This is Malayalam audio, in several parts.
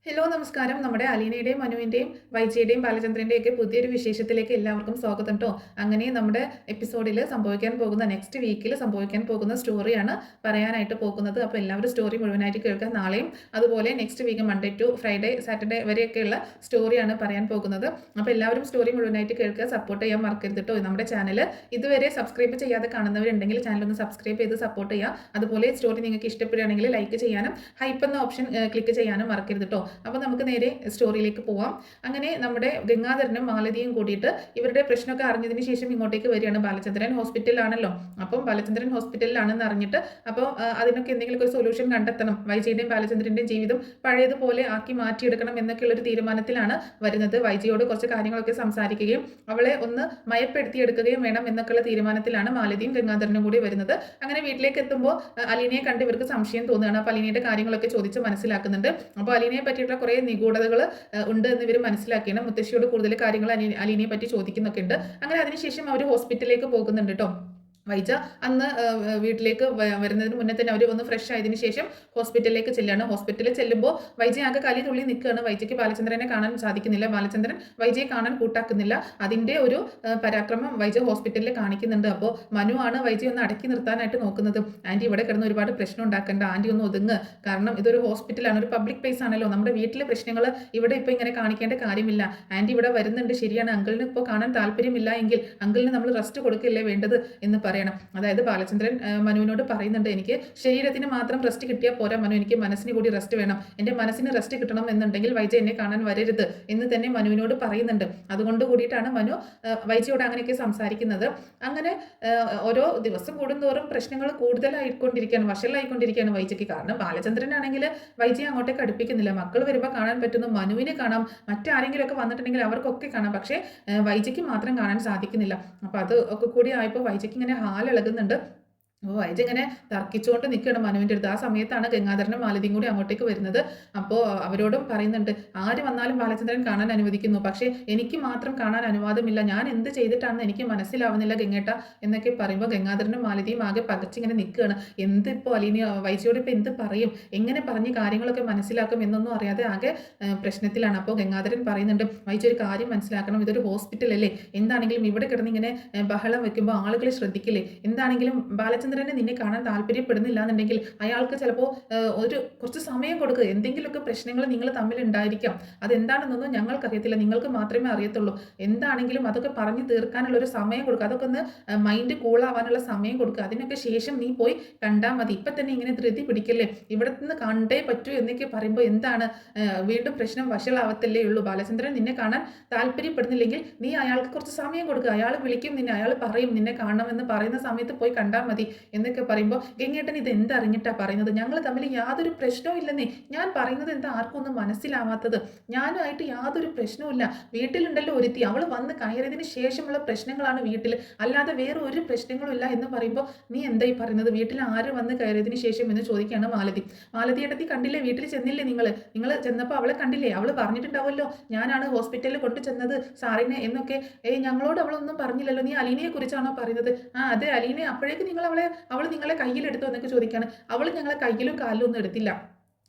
ഹലോ നമസ്കാരം. നമ്മുടെ അലീനയുടെയും മനുവിൻ്റെയും വൈജയുടെയും ബാലചന്ദ്രൻ്റെയും ഒക്കെ പുതിയൊരു വിശേഷത്തിലേക്ക് എല്ലാവർക്കും സ്വാഗതം കേട്ടോ. അങ്ങനെ നമ്മുടെ എപ്പിസോഡിൽ സംഭവിക്കാൻ പോകുന്ന നെക്സ്റ്റ് വീക്കിൽ സംഭവിക്കാൻ പോകുന്ന സ്റ്റോറിയാണ് പറയാനായിട്ട് പോകുന്നത്. അപ്പോൾ എല്ലാവരും സ്റ്റോറി മുഴുവനായിട്ട് കേൾക്കാൻ. നാളെയും അതുപോലെ next week Monday to Friday Saturday വരെയൊക്കെയുള്ള സ്റ്റോറിയാണ് പറയാൻ പോകുന്നത്. അപ്പോൾ എല്ലാവരും സ്റ്റോറി മുഴുവനായിട്ട് കേൾക്കുക, സപ്പോർട്ട് ചെയ്യാൻ മറക്കരുത് കേട്ടോ. നമ്മുടെ ചാനൽ ഇതുവരെ സബ്സ്ക്രൈബ് ചെയ്യാതെ കാണുന്നവരുണ്ടെങ്കിൽ ചാനലൊന്ന് സബ്സ്ക്രൈബ് ചെയ്ത് സപ്പോർട്ട് ചെയ്യുക. അതുപോലെ സ്റ്റോറി നിങ്ങൾക്ക് ഇഷ്ടപ്പെടുകയാണെങ്കിൽ ലൈക്ക് ചെയ്യാനും ഹൈപ്പ് എന്ന ഓപ്ഷൻ ക്ലിക്ക് ചെയ്യാനും മറക്കരുത് കേട്ടോ. അപ്പോൾ നമുക്ക് നേരെ സ്റ്റോറിയിലേക്ക് പോവാം. അങ്ങനെ നമ്മുടെ ഗംഗാധരനും മാലതിയും കൂടിയിട്ട് ഇവരുടെ പ്രശ്നമൊക്കെ അറിഞ്ഞതിന് ശേഷം ഇങ്ങോട്ടേക്ക് വരികയാണ്. ബാലചന്ദ്രൻ ഹോസ്പിറ്റലിലാണല്ലോ. അപ്പം ബാലചന്ദ്രൻ ഹോസ്പിറ്റലിലാണെന്ന് അറിഞ്ഞിട്ട് അപ്പോൾ അതിനൊക്കെ എന്തെങ്കിലും ഒരു സൊല്യൂഷൻ കണ്ടെത്തണം, വൈജയുടെയും ബാലചന്ദ്രൻ്റെയും ജീവിതം പഴയതുപോലെ ആക്കി മാറ്റിയെടുക്കണം എന്നൊക്കെയുള്ളൊരു തീരുമാനത്തിലാണ് വരുന്നത്. വൈജയോട് കുറച്ച് കാര്യങ്ങളൊക്കെ സംസാരിക്കുകയും അവളെ ഒന്ന് മയപ്പെടുത്തിയെടുക്കുകയും വേണം എന്നൊക്കെയുള്ള തീരുമാനത്തിലാണ് മാലതിയും ഗംഗാധരനും കൂടി വരുന്നത്. അങ്ങനെ വീട്ടിലേക്ക് എത്തുമ്പോൾ അലീനയെ കണ്ട് ഇവർക്ക് സംശയം തോന്നുകയാണ്. അപ്പോൾ അലീനയുടെ കാര്യങ്ങളൊക്കെ ചോദിച്ച് മനസ്സിലാക്കുന്നുണ്ട്. അപ്പോൾ അലീനയെ പറ്റിയിട്ടുള്ള കുറേ നിഗൂഢതകൾ ഉണ്ട് എന്ന് ഇവർ മനസ്സിലാക്കിയാണ്. മുത്തശ്ശിയോട് കൂടുതൽ കാര്യങ്ങൾ അലീനയെ പറ്റി ചോദിക്കുന്നൊക്കെ ഉണ്ട്. അങ്ങനെ അതിനുശേഷം അവർ ഹോസ്പിറ്റലിലേക്ക് പോകുന്നുണ്ട് കേട്ടോ. വൈജ അന്ന് വീട്ടിലേക്ക് വരുന്നതിന് മുന്നേ തന്നെ അവർ ഒന്ന് ഫ്രഷ് ആയതിനു ശേഷം ഹോസ്പിറ്റലിലേക്ക് ചെല്ലുകയാണ്. ഹോസ്പിറ്റലിൽ ചെല്ലുമ്പോൾ വൈജ ആകെ കലി തുള്ളി നിൽക്കുകയാണ്. വൈജയ്ക്ക് ബാലചന്ദ്രനെ കാണാൻ സാധിക്കുന്നില്ല. ബാലചന്ദ്രൻ വൈജയെ കാണാൻ കൂട്ടാക്കുന്നില്ല. അതിൻ്റെ ഒരു പരാക്രമം വൈജ ഹോസ്പിറ്റലിൽ കാണിക്കുന്നുണ്ട്. അപ്പോൾ മനു ആണ് വൈജയെ ഒന്ന് അടക്കി നിർത്താനായിട്ട് നോക്കുന്നത്. ആൻറ്റി ഇവിടെ കിടന്ന് ഒരുപാട് പ്രശ്നം ഉണ്ടാക്കേണ്ട, ആൻറ്റി ഒന്ന് ഒതുങ്ങ്, കാരണം ഇതൊരു ഹോസ്പിറ്റലാണ്, ഒരു പബ്ലിക് പ്ലേസ് ആണല്ലോ, നമ്മുടെ വീട്ടിലെ പ്രശ്നങ്ങൾ ഇവിടെ ഇപ്പോൾ ഇങ്ങനെ കാണിക്കേണ്ട കാര്യമില്ല. ആൻറ്റി ഇവിടെ വരുന്നുണ്ട്, ശരിയാണ്, അങ്കിളിന് ഇപ്പോൾ കാണാൻ താല്പര്യമില്ല എങ്കിൽ അങ്കിളിന് നമ്മൾ റെസ്റ്റ് കൊടുക്കില്ലേ വേണ്ടത് എന്ന് പറയണം. അതായത് ബാലചന്ദ്രൻ മനുവിനോട് പറയുന്നുണ്ട്, എനിക്ക് ശരീരത്തിന് മാത്രം റെസ്റ്റ് കിട്ടിയാൽ പോരാ മനു, എനിക്ക് മനസ്സിന് കൂടി റെസ്റ്റ് വേണം, എൻ്റെ മനസ്സിന് റെസ്റ്റ് കിട്ടണം എന്നുണ്ടെങ്കിൽ വൈജ എന്നെ കാണാൻ വരരുത് എന്ന് തന്നെ മനുവിനോട് പറയുന്നുണ്ട്. അതുകൊണ്ട് കൂടിയിട്ടാണ് മനു വൈജയോട് അങ്ങനെയൊക്കെ സംസാരിക്കുന്നത്. അങ്ങനെ ഓരോ ദിവസം കൂടുന്തോറും പ്രശ്നങ്ങൾ കൂടുതലായിക്കൊണ്ടിരിക്കുകയാണ്, വഷളായിക്കൊണ്ടിരിക്കുകയാണ് വൈജയ്ക്ക്. കാരണം ബാലചന്ദ്രനാണെങ്കിൽ വൈജയെ അങ്ങോട്ടേക്ക് അടുപ്പിക്കുന്നില്ല. മക്കൾ വരുമ്പോൾ കാണാൻ പറ്റുന്ന മനുവിനെ കാണാം, മറ്റാരെങ്കിലും ഒക്കെ വന്നിട്ടുണ്ടെങ്കിൽ അവർക്കൊക്കെ കാണാം, പക്ഷേ വൈജയ്ക്ക് മാത്രം കാണാൻ സാധിക്കുന്നില്ല. അപ്പോൾ അത് ഒക്കെ കൂടി ആയപ്പോൾ വൈജയ്ക്ക് ഇങ്ങനെ ഹാലിളകുന്നുണ്ട്. അപ്പോൾ വൈജ ഇങ്ങനെ തർക്കിച്ചുകൊണ്ട് നിൽക്കണം മനുവിൻ്റെ അടുത്ത്. ആ സമയത്താണ് ഗംഗാധരനും മാലതിയും കൂടി അങ്ങോട്ടേക്ക് വരുന്നത്. അപ്പോൾ അവരോടും പറയുന്നുണ്ട്, ആര് വന്നാലും ബാലചന്ദ്രൻ കാണാൻ അനുവദിക്കുന്നു, പക്ഷേ എനിക്ക് മാത്രം കാണാൻ അനുവാദമില്ല, ഞാൻ എന്ത് ചെയ്തിട്ടാണെന്ന് എനിക്ക് മനസ്സിലാവുന്നില്ല ഗംഗേട്ട എന്നൊക്കെ പറയുമ്പോൾ ഗംഗാധരനും മാലതിയും ആകെ പകച്ചിങ്ങനെ നിൽക്കുകയാണ്. എന്തിപ്പോൾ അലീന വൈജയോട് ഇപ്പോൾ എന്ത് പറയും, എങ്ങനെ പറഞ്ഞ് കാര്യങ്ങളൊക്കെ മനസ്സിലാക്കും എന്നൊന്നും അറിയാതെ ആകെ പ്രശ്നത്തിലാണ്. അപ്പോൾ ഗംഗാധരൻ പറയുന്നുണ്ട്, വൈജ ഒരു കാര്യം മനസ്സിലാക്കണം, ഇതൊരു ഹോസ്പിറ്റലല്ലേ, എന്താണെങ്കിലും ഇവിടെ കിടന്ന് ഇങ്ങനെ ബഹളം വെക്കുമ്പോൾ ആളുകൾ ശ്രദ്ധിക്കില്ലേ, എന്താണെങ്കിലും ബാലചന്ദ്രൻ നിന്നെ കാണാൻ താല്പര്യപ്പെടുന്നില്ല എന്നുണ്ടെങ്കിൽ അയാൾക്ക് ചിലപ്പോൾ കുറച്ച് സമയം കൊടുക്കുക, എന്തെങ്കിലുമൊക്കെ പ്രശ്നങ്ങൾ നിങ്ങൾ തമ്മിൽ ഉണ്ടായിരിക്കാം, അതെന്താണെന്നൊന്നും ഞങ്ങൾക്കറിയത്തില്ല, നിങ്ങൾക്ക് മാത്രമേ അറിയത്തുള്ളൂ, എന്താണെങ്കിലും അതൊക്കെ പറഞ്ഞു തീർക്കാനുള്ള ഒരു സമയം കൊടുക്കുക, അതൊക്കെ ഒന്ന് മൈൻഡ് കൂളാവാനുള്ള സമയം കൊടുക്കുക, അതിനൊക്കെ ശേഷം നീ പോയി കണ്ടാൽ മതി, ഇപ്പം തന്നെ ഇങ്ങനെ ധൃതി പിടിക്കല്ലേ, ഇവിടെ നിന്ന് കണ്ടേ പറ്റൂ എന്നൊക്കെ പറയുമ്പോൾ എന്താണ് വീണ്ടും പ്രശ്നം വഷളാവത്തല്ലേ ഉള്ളൂ. ബാലചന്ദ്രൻ നിന്നെ കാണാൻ താല്പര്യപ്പെടുന്നില്ലെങ്കിൽ നീ അയാൾക്ക് കുറച്ച് സമയം കൊടുക്കുക, അയാൾ വിളിക്കും നിന്നെ, അയാൾ പറയും നിന്നെ കാണണമെന്ന് പറയുന്ന സമയത്ത് പോയി കണ്ടാൽ മതി എന്നൊക്കെ പറയുമ്പോൾ ഗംഗേട്ടൻ ഇത് എന്തറിഞ്ഞിട്ടാ പറയുന്നത്, ഞങ്ങൾ തമ്മിൽ യാതൊരു പ്രശ്നവും ഇല്ലെന്നേ, ഞാൻ പറയുന്നത് എന്താ ആർക്കും ഒന്നും മനസ്സിലാവാത്തത്, ഞാനുമായിട്ട് യാതൊരു പ്രശ്നവുമില്ല, വീട്ടിലുണ്ടല്ലോ ഒരുത്തി, അവൾ വന്ന് കയറിയതിന് ശേഷമുള്ള പ്രശ്നങ്ങളാണ് വീട്ടിൽ, അല്ലാതെ വേറെ ഒരു പ്രശ്നങ്ങളും ഇല്ല എന്ന് പറയുമ്പോൾ നീ എന്തായി പറയുന്നത്, വീട്ടിൽ ആര് വന്ന് കയറിയതിന് ശേഷം എന്ന് ചോദിക്കുകയാണ് മാലതി. മാലതിയേട്ടത്തി കണ്ടില്ലേ, വീട്ടിൽ ചെന്നില്ലേ നിങ്ങൾ ചെന്നപ്പോൾ അവളെ കണ്ടില്ലേ, അവൾ പറഞ്ഞിട്ടുണ്ടാവുമല്ലോ ഞാനാണ് ഹോസ്പിറ്റലിൽ കൊണ്ടു ചെന്നത് സാറിനെ എന്നൊക്കെ, ഞങ്ങളോട് അവളൊന്നും പറഞ്ഞില്ലല്ലോ, നീ അലീനയെ കുറിച്ചാണോ പറയുന്നത്, അതെ അലീനെ, അപ്പോഴേക്ക് നിങ്ങൾ അവൾ നിങ്ങളെ കയ്യിലെടുത്തോ എന്നൊക്കെ ചോദിക്കാണ്. അവൾ ഞങ്ങളെ കയ്യിലും കാലിലും ഒന്നും എടുത്തില്ല,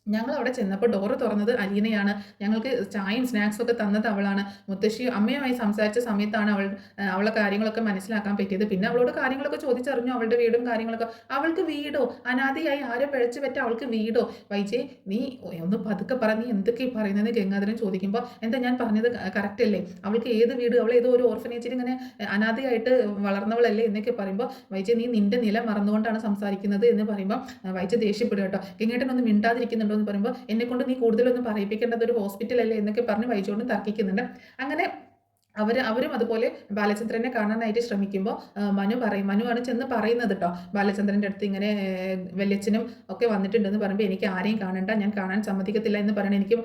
ഞങ്ങൾ അവിടെ ചെന്നപ്പോൾ ഡോറ് തുറന്നത് അലീനയാണ്, ഞങ്ങൾക്ക് ചായയും സ്നാക്സും ഒക്കെ തന്നത് അവളാണ്, മുത്തശ്ശി അമ്മയുമായി സംസാരിച്ച സമയത്താണ് അവളെ കാര്യങ്ങളൊക്കെ മനസ്സിലാക്കാൻ പറ്റിയത്, പിന്നെ അവളോട് കാര്യങ്ങളൊക്കെ ചോദിച്ചറിഞ്ഞു, അവളുടെ വീടും കാര്യങ്ങളൊക്കെ. അവൾക്ക് വീടോ, അനാഥയായി ആരെ പിഴച്ചു പറ്റ അവൾക്ക് വീടോ, വൈജയ് നീ ഒന്ന് പതുക്കെ പറ, നീ എന്തൊക്കെ പറയുന്നതെന്ന് ഗംഗാധരൻ ചോദിക്കുമ്പോൾ എന്താ ഞാൻ പറഞ്ഞത് കറക്റ്റ് അല്ലേ, അവൾക്ക് ഏത് വീട്, അവൾ ഏതോ ഒരു ഓർഫനേജിൽ ഇങ്ങനെ അനാഥയായിട്ട് വളർന്നവളല്ലേ എന്നൊക്കെ പറയുമ്പോൾ വൈജയ് നീ നിന്റെ നില മറന്നുകൊണ്ടാണ് സംസാരിക്കുന്നത് എന്ന് പറയുമ്പോൾ വൈജയ് ദേഷ്യപ്പെടുക കേട്ടോ. ഗംഗേട്ടൻ ഒന്ന് മിണ്ടാതിരിക്കുന്നുണ്ടോ എന്ന് പറയുമ്പോൾ എന്നെക്കൊണ്ട് നീ കൂടുതലൊന്നും പറയിപ്പിക്കേണ്ടത് ഒരു ഹോസ്പിറ്റലല്ലേ എന്നൊക്കെ പറഞ്ഞ് വൈജയോട് തർക്കിക്കുന്നുണ്ട്. അങ്ങനെ അവരും അതുപോലെ ബാലചന്ദ്രനെ കാണാനായിട്ട് ശ്രമിക്കുമ്പോൾ മനുവാണ് ചെന്ന് പറയുന്നത് കേട്ടോ ബാലചന്ദ്രൻ്റെ അടുത്ത്, ഇങ്ങനെ വല്യച്ഛനും ഒക്കെ വന്നിട്ടുണ്ടെന്ന് പറയുമ്പോൾ എനിക്ക് ആരെയും കാണണ്ട, ഞാൻ കാണാൻ സമ്മതിക്കത്തില്ല എന്ന് പറയണം, എനിക്കും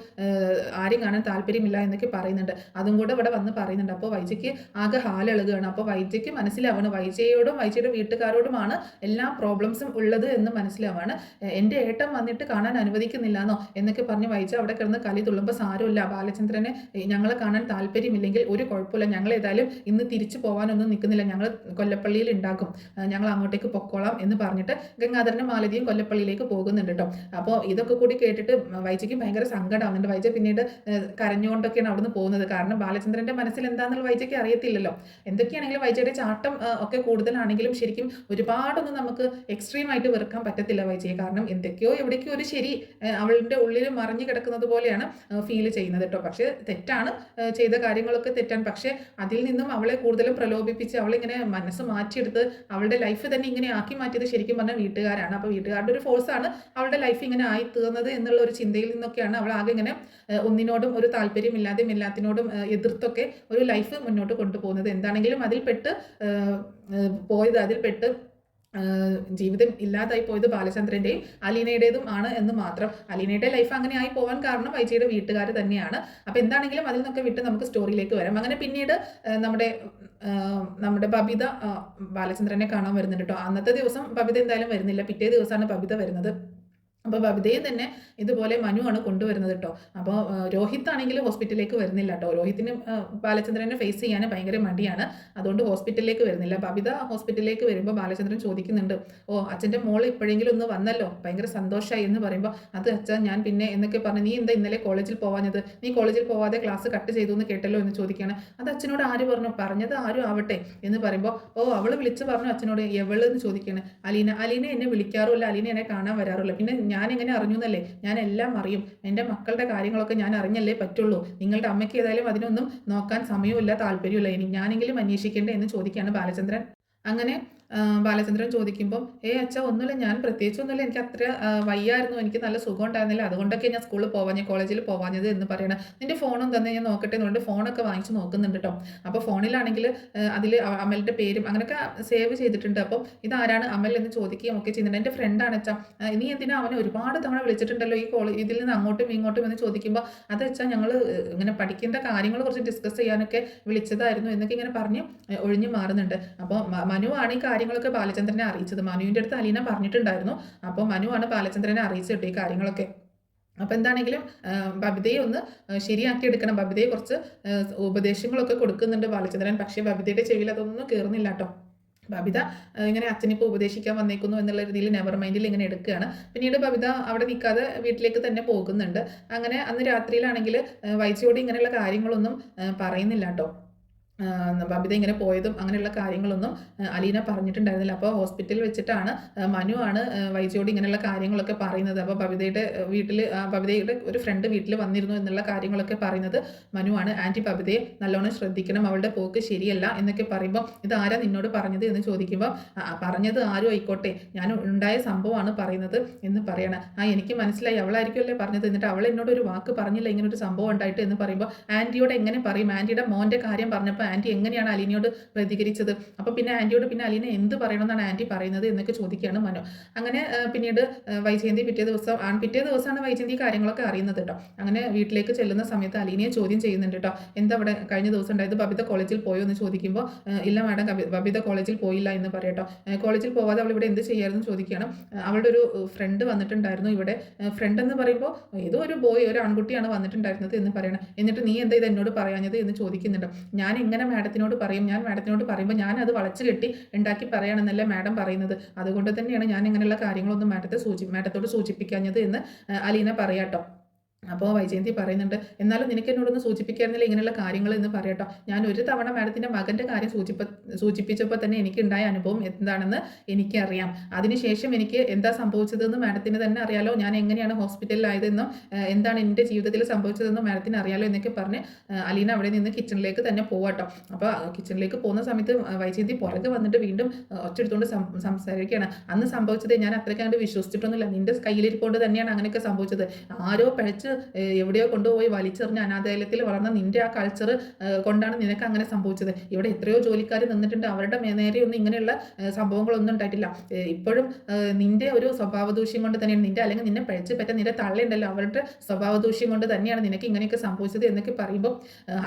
ആരെയും കാണാൻ താല്പര്യമില്ല എന്നൊക്കെ പറയുന്നുണ്ട്. അതും കൂടെ ഇവിടെ വന്ന് പറയുന്നുണ്ട്. അപ്പോൾ വൈജയ്ക്ക് ആകെ ഹാലെളുകയാണ്. അപ്പോൾ വൈജയ്ക്ക് മനസ്സിലാവണം വൈജയോടും വൈജയുടെ വീട്ടുകാരോടുമാണ് എല്ലാ പ്രോബ്ലംസും ഉള്ളത് എന്ന് മനസ്സിലാവാണ്. എൻ്റെ ഏട്ടൻ വന്നിട്ട് കാണാൻ അനുവദിക്കുന്നില്ല എന്നോ എന്നൊക്കെ പറഞ്ഞ് വൈജ അവിടെ കിടന്ന് കലി തുള്ളുമ്പോൾ സാരമില്ല, ബാലചന്ദ്രനെ ഞങ്ങളെ കാണാൻ താല്പര്യമില്ലെങ്കിൽ ഒരു കുഴപ്പമില്ല, ഞങ്ങൾ ഏതായാലും ഇന്ന് തിരിച്ചു പോകാനൊന്നും നിൽക്കുന്നില്ല, ഞങ്ങൾ കൊല്ലപ്പള്ളിയിൽ ഉണ്ടാക്കും, ഞങ്ങൾ അങ്ങോട്ടേക്ക് പൊക്കോളാം എന്ന് പറഞ്ഞിട്ട് ഗംഗാധരനും മാലതിയും കൊല്ലപ്പള്ളിയിലേക്ക് പോകുന്നുണ്ട് കേട്ടോ. അപ്പോൾ ഇതൊക്കെ കൂടി കേട്ടിട്ട് വൈജയ്ക്ക് ഭയങ്കര സങ്കടമാകുന്നുണ്ട്. വൈജ പിന്നീട് കരഞ്ഞുകൊണ്ടൊക്കെയാണ് അവിടുന്ന് പോകുന്നത്. കാരണം ബാലചന്ദ്രന്റെ മനസ്സിൽ എന്താണെന്നുള്ള വൈജയ്ക്ക് അറിയത്തില്ലല്ലോ. എന്തൊക്കെയാണെങ്കിലും വൈജയുടെ ചാട്ടം ഒക്കെ കൂടുതലാണെങ്കിലും ശരിക്കും ഒരുപാടൊന്നും നമുക്ക് എക്സ്ട്രീം ആയിട്ട് വെറുക്കാൻ പറ്റത്തില്ല വൈജയെ. കാരണം എന്തൊക്കെയോ എവിടേക്കോ ഒരു ശരി അവളുടെ ഉള്ളിൽ മറിഞ്ഞു കിടക്കുന്നത് പോലെയാണ് ഫീൽ ചെയ്യുന്നത് കേട്ടോ. പക്ഷെ തെറ്റാണ്, ചെയ്ത കാര്യങ്ങളൊക്കെ തെറ്റാണ്. പക്ഷെ അതിൽ നിന്നും അവളെ കൂടുതലും പ്രലോഭിപ്പിച്ച് അവളിങ്ങനെ മനസ്സ് മാറ്റിയെടുത്ത് അവളുടെ ലൈഫ് തന്നെ ഇങ്ങനെ ആക്കി മാറ്റിയത് ശരിക്കും പറഞ്ഞാൽ വീട്ടുകാരാണ്. അപ്പോൾ വീട്ടുകാരുടെ ഒരു ഫോഴ്സാണ് അവളുടെ ലൈഫ് ഇങ്ങനെ ആയി തീർന്നത് എന്നുള്ള ഒരു ചിന്തയിൽ നിന്നൊക്കെയാണ് അവൾ ആകെ ഇങ്ങനെ ഒന്നിനോടും ഒരു താല്പര്യമില്ലാതെയും എല്ലാത്തിനോടും എതിർത്തൊക്കെ ഒരു ലൈഫ് മുന്നോട്ട് കൊണ്ടുപോകുന്നത്. എന്താണെങ്കിലും അതിൽപ്പെട്ട് ജീവിതം ഇല്ലാതായി പോയത് ബാലചന്ദ്രന്റെയും അലീനയുടേതും ആണ് എന്ന് മാത്രം. അലീനയുടെ ലൈഫ് അങ്ങനെ ആയി പോകാൻ കാരണം വൈജയുടെ വീട്ടുകാർ തന്നെയാണ്. അപ്പൊ എന്താണെങ്കിലും അതിൽ നിന്നൊക്കെ വിട്ട് നമുക്ക് സ്റ്റോറിയിലേക്ക് വരാം. അങ്ങനെ പിന്നീട് നമ്മുടെ ബബിത ബാലചന്ദ്രനെ കാണാൻ വരുന്നുണ്ട് കേട്ടോ. അന്നത്തെ ദിവസം ബബിത എന്തായാലും വരുന്നില്ല, പിറ്റേ ദിവസമാണ് ബബിത വരുന്നത്. അപ്പോൾ ബബിതയും തന്നെ ഇതുപോലെ മനുവാണ് കൊണ്ടുവരുന്നത് കേട്ടോ. അപ്പോൾ രോഹിത് ആണെങ്കിൽ ഹോസ്പിറ്റലിലേക്ക് വരുന്നില്ല കേട്ടോ. രോഹിത്തിന് ബാലചന്ദ്രനെ ഫേസ് ചെയ്യാൻ ഭയങ്കര മടിയാണ്, അതുകൊണ്ട് ഹോസ്പിറ്റലിലേക്ക് വരുന്നില്ല. ബബിത ഹോസ്പിറ്റലിലേക്ക് വരുമ്പോൾ ബാലചന്ദ്രൻ ചോദിക്കുന്നുണ്ട്, ഓ അച്ഛൻ്റെ മോൾ ഇപ്പോഴെങ്കിലും ഒന്ന് വന്നല്ലോ, ഭയങ്കര സന്തോഷമായി എന്ന് പറയുമ്പോൾ, അത് അച്ഛൻ ഞാൻ പിന്നെ എന്നൊക്കെ പറഞ്ഞു, നീ എന്താ ഇന്നലെ കോളേജിൽ പോവാഞ്ഞത്, നീ കോളേജിൽ പോവാതെ ക്ലാസ് കട്ട് ചെയ്തു എന്ന് കേട്ടല്ലോ എന്ന് ചോദിക്കുകയാണ്. അത് അച്ഛനോട് ആര് പറഞ്ഞു, പറഞ്ഞത് ആരും ആവട്ടെ എന്ന് പറയുമ്പോൾ, ഓ അവൾ വിളിച്ച് പറഞ്ഞു അച്ഛനോട്, എവള് എന്ന് ചോദിക്കുകയാണ്. അലീന എന്നെ വിളിക്കാറുമില്ല, അലീന എന്നെ കാണാൻ വരാറില്ല, പിന്നെ ഞാൻ എങ്ങനെ അറിഞ്ഞു എന്നല്ലേ, ഞാൻ എല്ലാം അറിയും, എൻ്റെ മക്കളുടെ കാര്യങ്ങളൊക്കെ ഞാൻ അറിഞ്ഞല്ലേ പറ്റുള്ളൂ, നിങ്ങളുടെ അമ്മയ്ക്ക് ഏതായാലും അതിനൊന്നും നോക്കാൻ സമയമില്ല താല്പര്യമില്ല, ഇനി ഞാനെങ്കിലും അന്വേഷിക്കേണ്ടേ എന്ന് ചോദിക്കുകയാണ് ബാലചന്ദ്രൻ. അങ്ങനെ ബാലചന്ദ്രൻ ചോദിക്കുമ്പം, അച്ഛാ ഒന്നുമില്ല, ഞാൻ പ്രത്യേകിച്ചൊന്നുമില്ല, എനിക്ക് അത്ര വയ്യായിരുന്നു, എനിക്ക് നല്ല സുഖം ഉണ്ടായിരുന്നില്ല, അതുകൊണ്ടൊക്കെ ഞാൻ സ്കൂളിൽ പോവാഞ്ഞത്, കോളേജിൽ പോവാഞ്ഞത് എന്ന് പറയണം. നിന്റെ ഫോണും തന്നെ ഞാൻ നോക്കട്ടെ എന്നുകൊണ്ട് ഫോണൊക്കെ വാങ്ങിച്ച് നോക്കുന്നുണ്ട് കേട്ടോ. അപ്പോൾ ഫോണിലാണെങ്കിൽ അതിൽ അമലിൻ്റെ പേരും അങ്ങനെയൊക്കെ സേവ് ചെയ്തിട്ടുണ്ട്. അപ്പം ഇതാരാണ് അമൽ എന്ന് ചോദിക്കുകയും ഒക്കെ ചെയ്യുന്നുണ്ട്. എൻ്റെ ഫ്രണ്ടാണ് അച്ഛാ, നീ എന്തിനാ അവനെ ഒരുപാട് തവണ വിളിച്ചിട്ടുണ്ടല്ലോ ഈ ഇതിൽ നിന്ന് അങ്ങോട്ടും ഇങ്ങോട്ടും എന്ന് ചോദിക്കുമ്പോൾ, അത് അച്ഛാ ഞങ്ങൾ ഇങ്ങനെ പഠിക്കേണ്ട കാര്യങ്ങൾ കുറച്ച് ഡിസ്കസ് ചെയ്യാനൊക്കെ വിളിച്ചതായിരുന്നു എന്നൊക്കെ ഇങ്ങനെ പറഞ്ഞ് ഒഴിഞ്ഞു മാറുന്നുണ്ട്. അപ്പോൾ മനു ആണ് ഈ കാര്യങ്ങളൊക്കെ ബാലചന്ദ്രനെ അറിയിച്ചത്. മനുവിൻ്റെ അടുത്ത് അലീന പറഞ്ഞിട്ടുണ്ടായിരുന്നു. അപ്പോൾ മനുവാണ് ബാലചന്ദ്രനെ അറിയിച്ചിട്ട് ഈ കാര്യങ്ങളൊക്കെ. അപ്പോൾ എന്താണെങ്കിലും ബബിതയെ ഒന്ന് ശരിയാക്കി എടുക്കണം. ബബിതയെ കുറച്ച് ഉപദേശങ്ങളൊക്കെ കൊടുക്കുന്നുണ്ട് ബാലചന്ദ്രൻ. പക്ഷേ ബബിതയുടെ ചെവിയിൽ അതൊന്നും കയറുന്നില്ല കേട്ടോ. ബബിത ഇങ്ങനെ അച്ഛനിപ്പോൾ ഉപദേശിക്കാൻ വന്നേക്കുന്നു എന്നുള്ള രീതിയിൽ നെവർ മൈൻഡിൽ ഇങ്ങനെ എടുക്കുകയാണ്. പിന്നീട് ബബിത അവിടെ നിൽക്കാതെ വീട്ടിലേക്ക് തന്നെ പോകുന്നുണ്ട്. അങ്ങനെ അന്ന് രാത്രിയിലാണെങ്കിൽ വൈജയോട് ഇങ്ങനെയുള്ള കാര്യങ്ങളൊന്നും പറയുന്നില്ല കേട്ടോ. ബബിത ഇങ്ങനെ പോയതും അങ്ങനെയുള്ള കാര്യങ്ങളൊന്നും അലീന പറഞ്ഞിട്ടുണ്ടായിരുന്നില്ല. അപ്പോൾ ഹോസ്പിറ്റലിൽ വെച്ചിട്ടാണ് മനുവാണ് വൈജയോട് ഇങ്ങനെയുള്ള കാര്യങ്ങളൊക്കെ പറയുന്നത്. അപ്പോൾ ബബിതയുടെ ഒരു ഫ്രണ്ട് വീട്ടിൽ വന്നിരുന്നു എന്നുള്ള കാര്യങ്ങളൊക്കെ പറയുന്നത് മനുവാണ്. ആൻറ്റി ബബിതയെ നല്ലോണം ശ്രദ്ധിക്കണം, അവളുടെ പോക്ക് ശരിയല്ല എന്നൊക്കെ പറയുമ്പോൾ, ഇതാരാ നിന്നോട് പറഞ്ഞത് എന്ന് ചോദിക്കുമ്പോൾ, പറഞ്ഞത് ആരും ആയിക്കോട്ടെ, ഞാൻ ഉണ്ടായ സംഭവമാണ് പറയുന്നത് എന്ന് പറയണം. എനിക്ക് മനസ്സിലായി, അവളായിരിക്കുമല്ലേ പറഞ്ഞത്, എന്നിട്ട് അവൾ എന്നോട് ഒരു വാക്ക് പറഞ്ഞില്ല ഇങ്ങനൊരു സംഭവം ഉണ്ടായിട്ട് എന്ന് പറയുമ്പോൾ, ആൻറ്റിയോട് എങ്ങനെ പറയും, ആൻറ്റിയുടെ മോൻ്റെ കാര്യം പറഞ്ഞപ്പോൾ ആൻറ്റി എങ്ങനെയാണ് അലീനയോട് പ്രതികരിച്ചത്, അപ്പോൾ പിന്നെ ആൻറ്റിയോട് പിന്നെ അലീന എന്ത് പറയണമെന്നാണ് ആൻറ്റി പറയുന്നത് എന്നൊക്കെ ചോദിക്കുകയാണ് മനു. അങ്ങനെ പിന്നീട് വൈജയന്തി പിറ്റേ ദിവസമാണ് വൈജയന്തി കാര്യങ്ങളൊക്കെ അറിയുന്നത് കേട്ടോ. അങ്ങനെ വീട്ടിലേക്ക് ചെല്ലുന്ന സമയത്ത് അലീനയെ ചോദ്യം ചെയ്യുന്നുണ്ട് കേട്ടോ. എന്താ അവിടെ കഴിഞ്ഞ ദിവസം ഉണ്ടായത്, ബബിത കോളേജിൽ പോയോ എന്ന് ചോദിക്കുമ്പോൾ, ഇല്ല മാഡം ബബിത കോളേജിൽ പോയില്ല എന്ന് പറയട്ടോ. കോളേജിൽ പോവാതെ അവൾ ഇവിടെ എന്ത് ചെയ്യായിരുന്നു ചോദിക്കുകയാണ്. അവളുടെ ഒരു ഫ്രണ്ട് വന്നിട്ടുണ്ടായിരുന്നു ഇവിടെ. ഫ്രണ്ട് എന്ന് പറയുമ്പോൾ ഏതോ ഒരു ബോയ്, ഒരു ആൺകുട്ടിയാണ് വന്നിട്ടുണ്ടായിരുന്നത് എന്ന് പറയണം. എന്നിട്ട് നീ എന്താ ഇത് എന്നോട് പറയാഞ്ഞത് എന്ന് ചോദിക്കുന്നുണ്ട്. ഞാൻ എങ്ങനെ മാഡത്തിനോട് പറയും, ഞാൻ മാഡത്തിനോട് പറയുമ്പോൾ ഞാൻ അത് വളച്ച് കെട്ടി ഉണ്ടാക്കി പറയുകയാണെന്നല്ലേ മാഡം പറയുന്നത്, അതുകൊണ്ട് തന്നെയാണ് ഞാൻ ഇങ്ങനെയുള്ള കാര്യങ്ങളൊന്നും മാഡത്തോട് സൂചിപ്പിക്കാഞ്ഞത് എന്ന് അലീന പറയാട്ടോ. അപ്പോൾ വൈജയന്തി പറയുന്നുണ്ട്, എന്നാലും നിനക്ക് എന്നോടൊന്ന് സൂചിപ്പിക്കായിരുന്നില്ല ഇങ്ങനെയുള്ള കാര്യങ്ങൾ എന്ന് പറയട്ടോ. ഞാൻ ഒരു തവണ മാഡത്തിൻ്റെ മകൻ്റെ കാര്യം സൂചിപ്പിച്ചപ്പോൾ തന്നെ എനിക്കുണ്ടായ അനുഭവം എന്താണെന്ന് എനിക്കറിയാം. അതിനുശേഷം എനിക്ക് എന്താ സംഭവിച്ചതെന്ന് മാഡത്തിന് തന്നെ അറിയാലോ, ഞാൻ എങ്ങനെയാണ് ഹോസ്പിറ്റലിലായതെന്നും എന്താണ് എൻ്റെ ജീവിതത്തിൽ സംഭവിച്ചതെന്നും മാഡത്തിന് അറിയാലോ എന്നൊക്കെ പറഞ്ഞ് അലീന അവിടെ നിന്ന് കിച്ചണിലേക്ക് തന്നെ പോവാട്ടോ. അപ്പോൾ കിച്ചണിലേക്ക് പോകുന്ന സമയത്ത് വൈജയന്തി പുറകെ വന്നിട്ട് വീണ്ടും ഒച്ചെടുത്തുകൊണ്ട് സംസാരിക്കുകയാണ്. അന്ന് സംഭവിച്ചത് ഞാൻ അത്രയ്ക്ക് അങ്ങോട്ട് വിശ്വസിച്ചിട്ടൊന്നുമില്ല, നിൻ്റെ കയ്യിലിരിപ്പോണ്ട് തന്നെയാണ് അങ്ങനെയൊക്കെ സംഭവിച്ചത്. ആരോ പഴിച്ച് എവിടെയോ കൊണ്ടുപോയി വലിച്ചെറിഞ്ഞ് അനാഥാലയത്തിൽ വളർന്ന നിന്റെ ആ കൾച്ചർ കൊണ്ടാണ് നിനക്ക് അങ്ങനെ സംഭവിച്ചത്. ഇവിടെ എത്രയോ ജോലിക്കാർ നിന്നിട്ടുണ്ട്, അവരുടെ നേരെയൊന്നും ഇങ്ങനെയുള്ള സംഭവങ്ങളൊന്നും ഉണ്ടായിട്ടില്ല. ഇപ്പോഴും നിന്റെ ഒരു സ്വഭാവദൂഷ്യം കൊണ്ട് തന്നെയാണ് അല്ലെങ്കിൽ നിന്നെ പഴിച്ച് പറ്റാൻ നിന്റെ തള്ളയുണ്ടല്ലോ, അവരുടെ സ്വഭാവദൂഷ്യം കൊണ്ട് തന്നെയാണ് നിനക്ക് ഇങ്ങനെയൊക്കെ സംഭവിച്ചത് എന്നൊക്കെ പറയുമ്പോൾ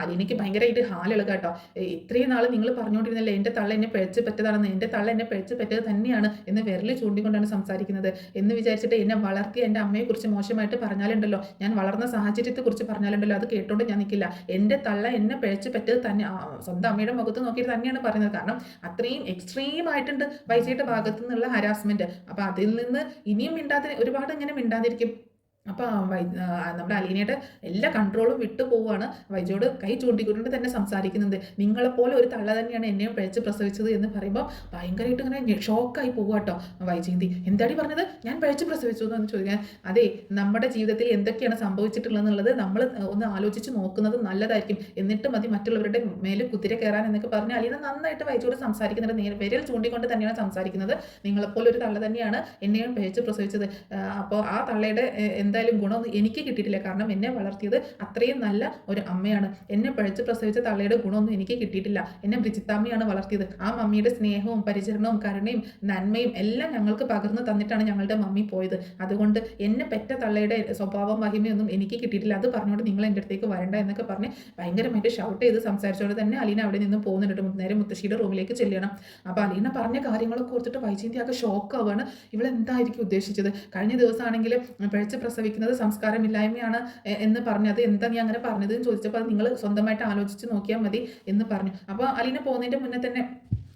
അലീനയ്ക്ക് ഭയങ്കരമായിട്ട് ഹാലെളുക കേട്ടോ. ഇത്രയും നാൾ നിങ്ങൾ പറഞ്ഞുകൊണ്ടിരുന്നല്ലേ എൻ്റെ തള്ള എന്നെ പഴിച്ച് പറ്റതാണെന്ന്, എൻ്റെ തള്ള എന്നെ പഴിച്ച് പറ്റത് തന്നെയാണ് എന്ന് വിരൽ ചൂണ്ടിക്കൊണ്ടാണ് സംസാരിക്കുന്നത് എന്ന് വിചാരിച്ചിട്ട് എന്നെ വളർത്തിയ എൻ്റെ അമ്മയെക്കുറിച്ച് മോശമായിട്ട് പറഞ്ഞാലുണ്ടല്ലോ, ഞാൻ വളർന്ന സാഹചര്യത്തെക്കുറിച്ച് പറഞ്ഞാലുണ്ടല്ലോ അത് കേട്ടോണ്ട് ഞാൻ നിൽക്കില്ല. എൻ്റെ തള്ള എന്നെ പിഴച്ചു പറ്റിയത് തന്നെ സ്വന്തം അമ്മയുടെ മുഖത്ത് നോക്കിയിട്ട് തന്നെയാണ് പറയുന്നത്. കാരണം അത്രയും എക്സ്ട്രീം ആയിട്ടുണ്ട് വൈജയുടെ ഭാഗത്തു നിന്നുള്ള ഹരാസ്മെന്റ്. അപ്പൊ അതിൽ നിന്ന് ഇനിയും മിണ്ടാതെ ഒരുപാട് ഇങ്ങനെ മിണ്ടാതിരിക്കും. അപ്പോൾ നമ്മുടെ അലീനയുടെ എല്ലാ കൺട്രോളും വിട്ടു പോവുകയാണ്. വൈജയോട് കൈ ചൂണ്ടിക്കൊണ്ട് തന്നെ സംസാരിക്കുന്നുണ്ട്. നിങ്ങളെപ്പോലെ ഒരു തള്ള തന്നെയാണ് എന്നെയും പിഴച്ച് പ്രസവിച്ചത് എന്ന് പറയുമ്പോൾ ഭയങ്കരമായിട്ട് ഇങ്ങനെ ഷോക്കായി പോവുക കേട്ടോ വൈജയന്തി. എന്താടി പറഞ്ഞത്? ഞാൻ പിഴച്ച് പ്രസവിച്ചു എന്ന് ചോദിക്കാൻ. അതെ, നമ്മുടെ ജീവിതത്തിൽ എന്തൊക്കെയാണ് സംഭവിച്ചിട്ടുള്ളതെന്നുള്ളത് നമ്മൾ ഒന്ന് ആലോചിച്ച് നോക്കുന്നത് നല്ലതായിരിക്കും. എന്നിട്ട് മതി മറ്റുള്ളവരുടെ മേലെ കുതിര കയറാൻ എന്നൊക്കെ പറഞ്ഞ് അലീന നന്നായിട്ട് വൈജയോട് സംസാരിക്കുന്നുണ്ട്. വിരൽ ചൂണ്ടിക്കൊണ്ട് തന്നെയാണ് സംസാരിക്കുന്നത്. നിങ്ങളെപ്പോലെ ഒരു തള്ള തന്നെയാണ് എന്നെയും പിഴച്ച് പ്രസവിച്ചത്. അപ്പോൾ ആ തള്ളയുടെ എന്തായാലും ഗുണമൊന്നും എനിക്ക് കിട്ടിയിട്ടില്ല. കാരണം എന്നെ വളർത്തിയത് അത്രയും നല്ല ഒരു അമ്മയാണ്. എന്നെ പഴിച്ച് പ്രസവിച്ച തള്ളയുടെ ഗുണമൊന്നും എനിക്ക് കിട്ടിയിട്ടില്ല. എന്നെ ബ്രിജിത്താമ്മയാണ് വളർത്തിയത്. ആ മമ്മിയുടെ സ്നേഹവും പരിചരണവും കരുണയും നന്മയും എല്ലാം ഞങ്ങൾക്ക് പകർന്നു തന്നിട്ടാണ് ഞങ്ങളുടെ മമ്മി പോയത്. അതുകൊണ്ട് എന്നെ പെറ്റ തള്ളയുടെ സ്വഭാവം മഹിമയൊന്നും എനിക്ക് കിട്ടിയിട്ടില്ല. അത് പറഞ്ഞുകൊണ്ട് നിങ്ങൾ എൻ്റെ അടുത്തേക്ക് വരണ്ട എന്നൊക്കെ പറഞ്ഞ് ഭയങ്കരമായിട്ട് ഷൗട്ട് ചെയ്ത് സംസാരിച്ചുകൊണ്ട് തന്നെ അലീന അവിടെ നിന്നും പോകുന്നുണ്ട്. നേരെ മുത്തശ്ശിയുടെ റൂമിലേക്ക് ചെല്ലണം. അപ്പോൾ അലീന പറഞ്ഞ കാര്യങ്ങളൊക്കെ ഓർത്തിട്ട് വൈജയന്തി ആകെ ഷോക്കാവാണ്. ഇവളെന്തായിരിക്കും ഉദ്ദേശിച്ചത്? കഴിഞ്ഞ ദിവസമാണെങ്കിൽ പിഴച്ച് പ്രസവിക്കുന്നത് സംസ്കാരമില്ലായ്മയാണ് എന്ന് പറഞ്ഞത്. എന്താ നീ അങ്ങനെ പറഞ്ഞത് എന്ന് ചോദിച്ചപ്പോൾ അത് നിങ്ങൾ സ്വന്തമായിട്ട് ആലോചിച്ച് നോക്കിയാൽ മതി എന്ന് പറഞ്ഞു. അപ്പോൾ അലീന പോകുന്നതിൻ്റെ മുന്നേ തന്നെ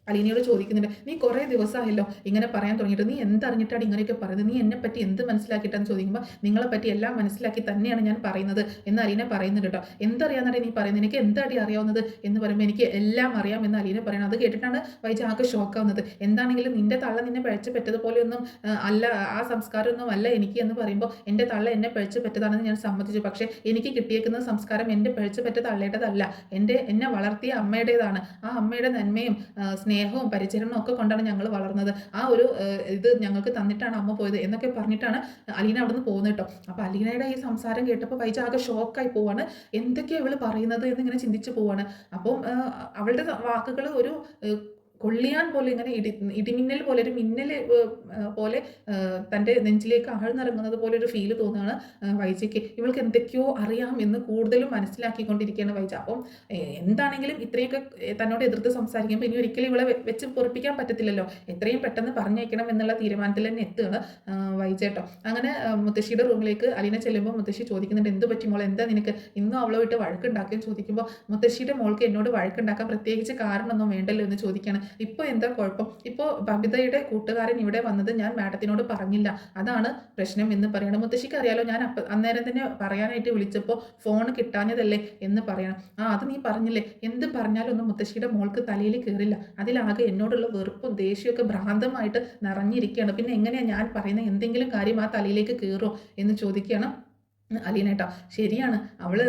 അലീനയോട് ചോദിക്കുന്നുണ്ട്, നീ കുറേ ദിവസമായല്ലോ ഇങ്ങനെ പറയാൻ തുടങ്ങിയിട്ട്, നീ എന്തറിഞ്ഞിട്ടാണ് ഇങ്ങനെയൊക്കെ പറയുന്നത്? നീ എന്നെ പറ്റി എന്ത് മനസ്സിലാക്കിയിട്ടാന്ന് ചോദിക്കുമ്പോൾ നിങ്ങളെ പറ്റി എല്ലാം മനസ്സിലാക്കി തന്നെയാണ് ഞാൻ പറയുന്നത് എന്ന് അലീന പറയുന്നുണ്ട് കേട്ടോ. എന്തറിയാന്നാണ് നീ പറയുന്നത്? എനിക്ക് എന്താടി അറിയാവുന്നത് എന്ന് പറയുമ്പോൾ എനിക്ക് എല്ലാം അറിയാം എന്ന് അലീന പറയണം. അത് കേട്ടിട്ടാണ് വൈജ ആകെ ഷോക്കാവുന്നത്. എന്താണെങ്കിലും നിന്റെ തള്ള നിന്നെ പിഴച്ച് പറ്റതുപോലെയൊന്നും അല്ല, ആ സംസ്കാരമൊന്നും അല്ല എനിക്ക് എന്ന് പറയുമ്പോൾ എൻ്റെ തള്ള എന്നെ പിഴച്ച് പറ്റതാണെന്ന് ഞാൻ സമ്മതിച്ചു. പക്ഷേ എനിക്ക് കിട്ടിയേക്കുന്ന സംസ്കാരം എൻ്റെ പിഴച്ച് പറ്റ തള്ളേണ്ടതല്ല, എന്നെ വളർത്തിയ അമ്മയുടേതാണ്. ആ അമ്മയുടെ നന്മയും സ്നേഹവും പരിചരണവും ഒക്കെ കൊണ്ടാണ് ഞങ്ങൾ വളർന്നത്. ആ ഒരു ഇത് ഞങ്ങൾക്ക് തന്നിട്ടാണ് അമ്മ പോയത് എന്നൊക്കെ പറഞ്ഞിട്ടാണ് അലീന അവിടെ നിന്ന് പോകുന്നത് കേട്ടോ. അപ്പോൾ അലീനയുടെ ഈ സംസാരം കേട്ടപ്പോൾ വൈജ ആകെ ഷോക്കായി പോവാണ്. എന്തൊക്കെയാണ് ഇവള് പറയുന്നത് എന്നിങ്ങനെ ചിന്തിച്ചു പോവാണ്. അപ്പം അവളുടെ വാക്കുകൾ ഒരു കൊള്ളിയാൻ പോലെ ഇങ്ങനെ ഇടിമിന്നൽ പോലെ ഒരു മിന്നൽ പോലെ തൻ്റെ നെഞ്ചിലേക്ക് ആഴ്ന്നിറങ്ങുന്നത് പോലെ ഒരു ഫീല് തോന്നുകയാണ് വൈജയ്ക്ക്. ഇവൾക്ക് എന്തൊക്കെയോ അറിയാം എന്ന് കൂടുതലും മനസ്സിലാക്കിക്കൊണ്ടിരിക്കുകയാണ് വൈജ. അപ്പം എന്താണെങ്കിലും ഇത്രയൊക്കെ തന്നോട് എതിർത്ത് സംസാരിക്കുമ്പോൾ ഇനി ഒരിക്കലും ഇവളെ വെച്ച് പൊറപ്പിക്കാൻ പറ്റത്തില്ലല്ലോ. എത്രയും പെട്ടെന്ന് പറഞ്ഞയക്കണം എന്നുള്ള തീരുമാനത്തിൽ തന്നെ എത്തുകയാണ് വൈജ കേട്ടോ. അങ്ങനെ മുത്തശ്ശിയുടെ റൂമിലേക്ക് അലീന ചെല്ലുമ്പോൾ മുത്തശ്ശി ചോദിക്കുന്നുണ്ട്, എന്ത് പറ്റി മോളെ, എന്താ നിനക്ക് ഇന്നും അവളെ വിട്ട് വഴക്കുണ്ടാക്കുകയും ചോദിക്കുമ്പോൾ മുത്തശ്ശിയുടെ മോൾക്ക് എന്നോട് വഴക്കുണ്ടാക്കാൻ പ്രത്യേകിച്ച് കാരണമൊന്നും വേണ്ടല്ലോ എന്ന് ചോദിക്കുകയാണ്. ഇപ്പോൾ എന്താ കുഴപ്പം? ഇപ്പോൾ ബബിതയുടെ കൂട്ടുകാരൻ ഇവിടെ വന്നത് ഞാൻ മാഡത്തിനോട് പറഞ്ഞില്ല, അതാണ് പ്രശ്നം എന്ന് പറയണം. മുത്തശ്ശിക്ക് അറിയാലോ, ഞാൻ അന്നേരം തന്നെ പറയാനായിട്ട് വിളിച്ചപ്പോൾ ഫോൺ കിട്ടാഞ്ഞതല്ലേ എന്ന് പറയണം. അത് നീ പറഞ്ഞില്ലേ? എന്ത് പറഞ്ഞാലും ഒന്നും മുത്തശ്ശിയുടെ മോൾക്ക് തലയിൽ കയറില്ല. അതിലാകെ എന്നോടുള്ള വെറുപ്പും ദേഷ്യമൊക്കെ ഭ്രാന്തമായിട്ട് നിറഞ്ഞിരിക്കുകയാണ്. പിന്നെ എങ്ങനെയാണ് ഞാൻ പറയുന്ന എന്തെങ്കിലും കാര്യം ആ തലയിലേക്ക് കയറുമോ എന്ന് ചോദിക്കുകയാണ് അലീനേട്ടാ. ശരിയാണ്, അവള്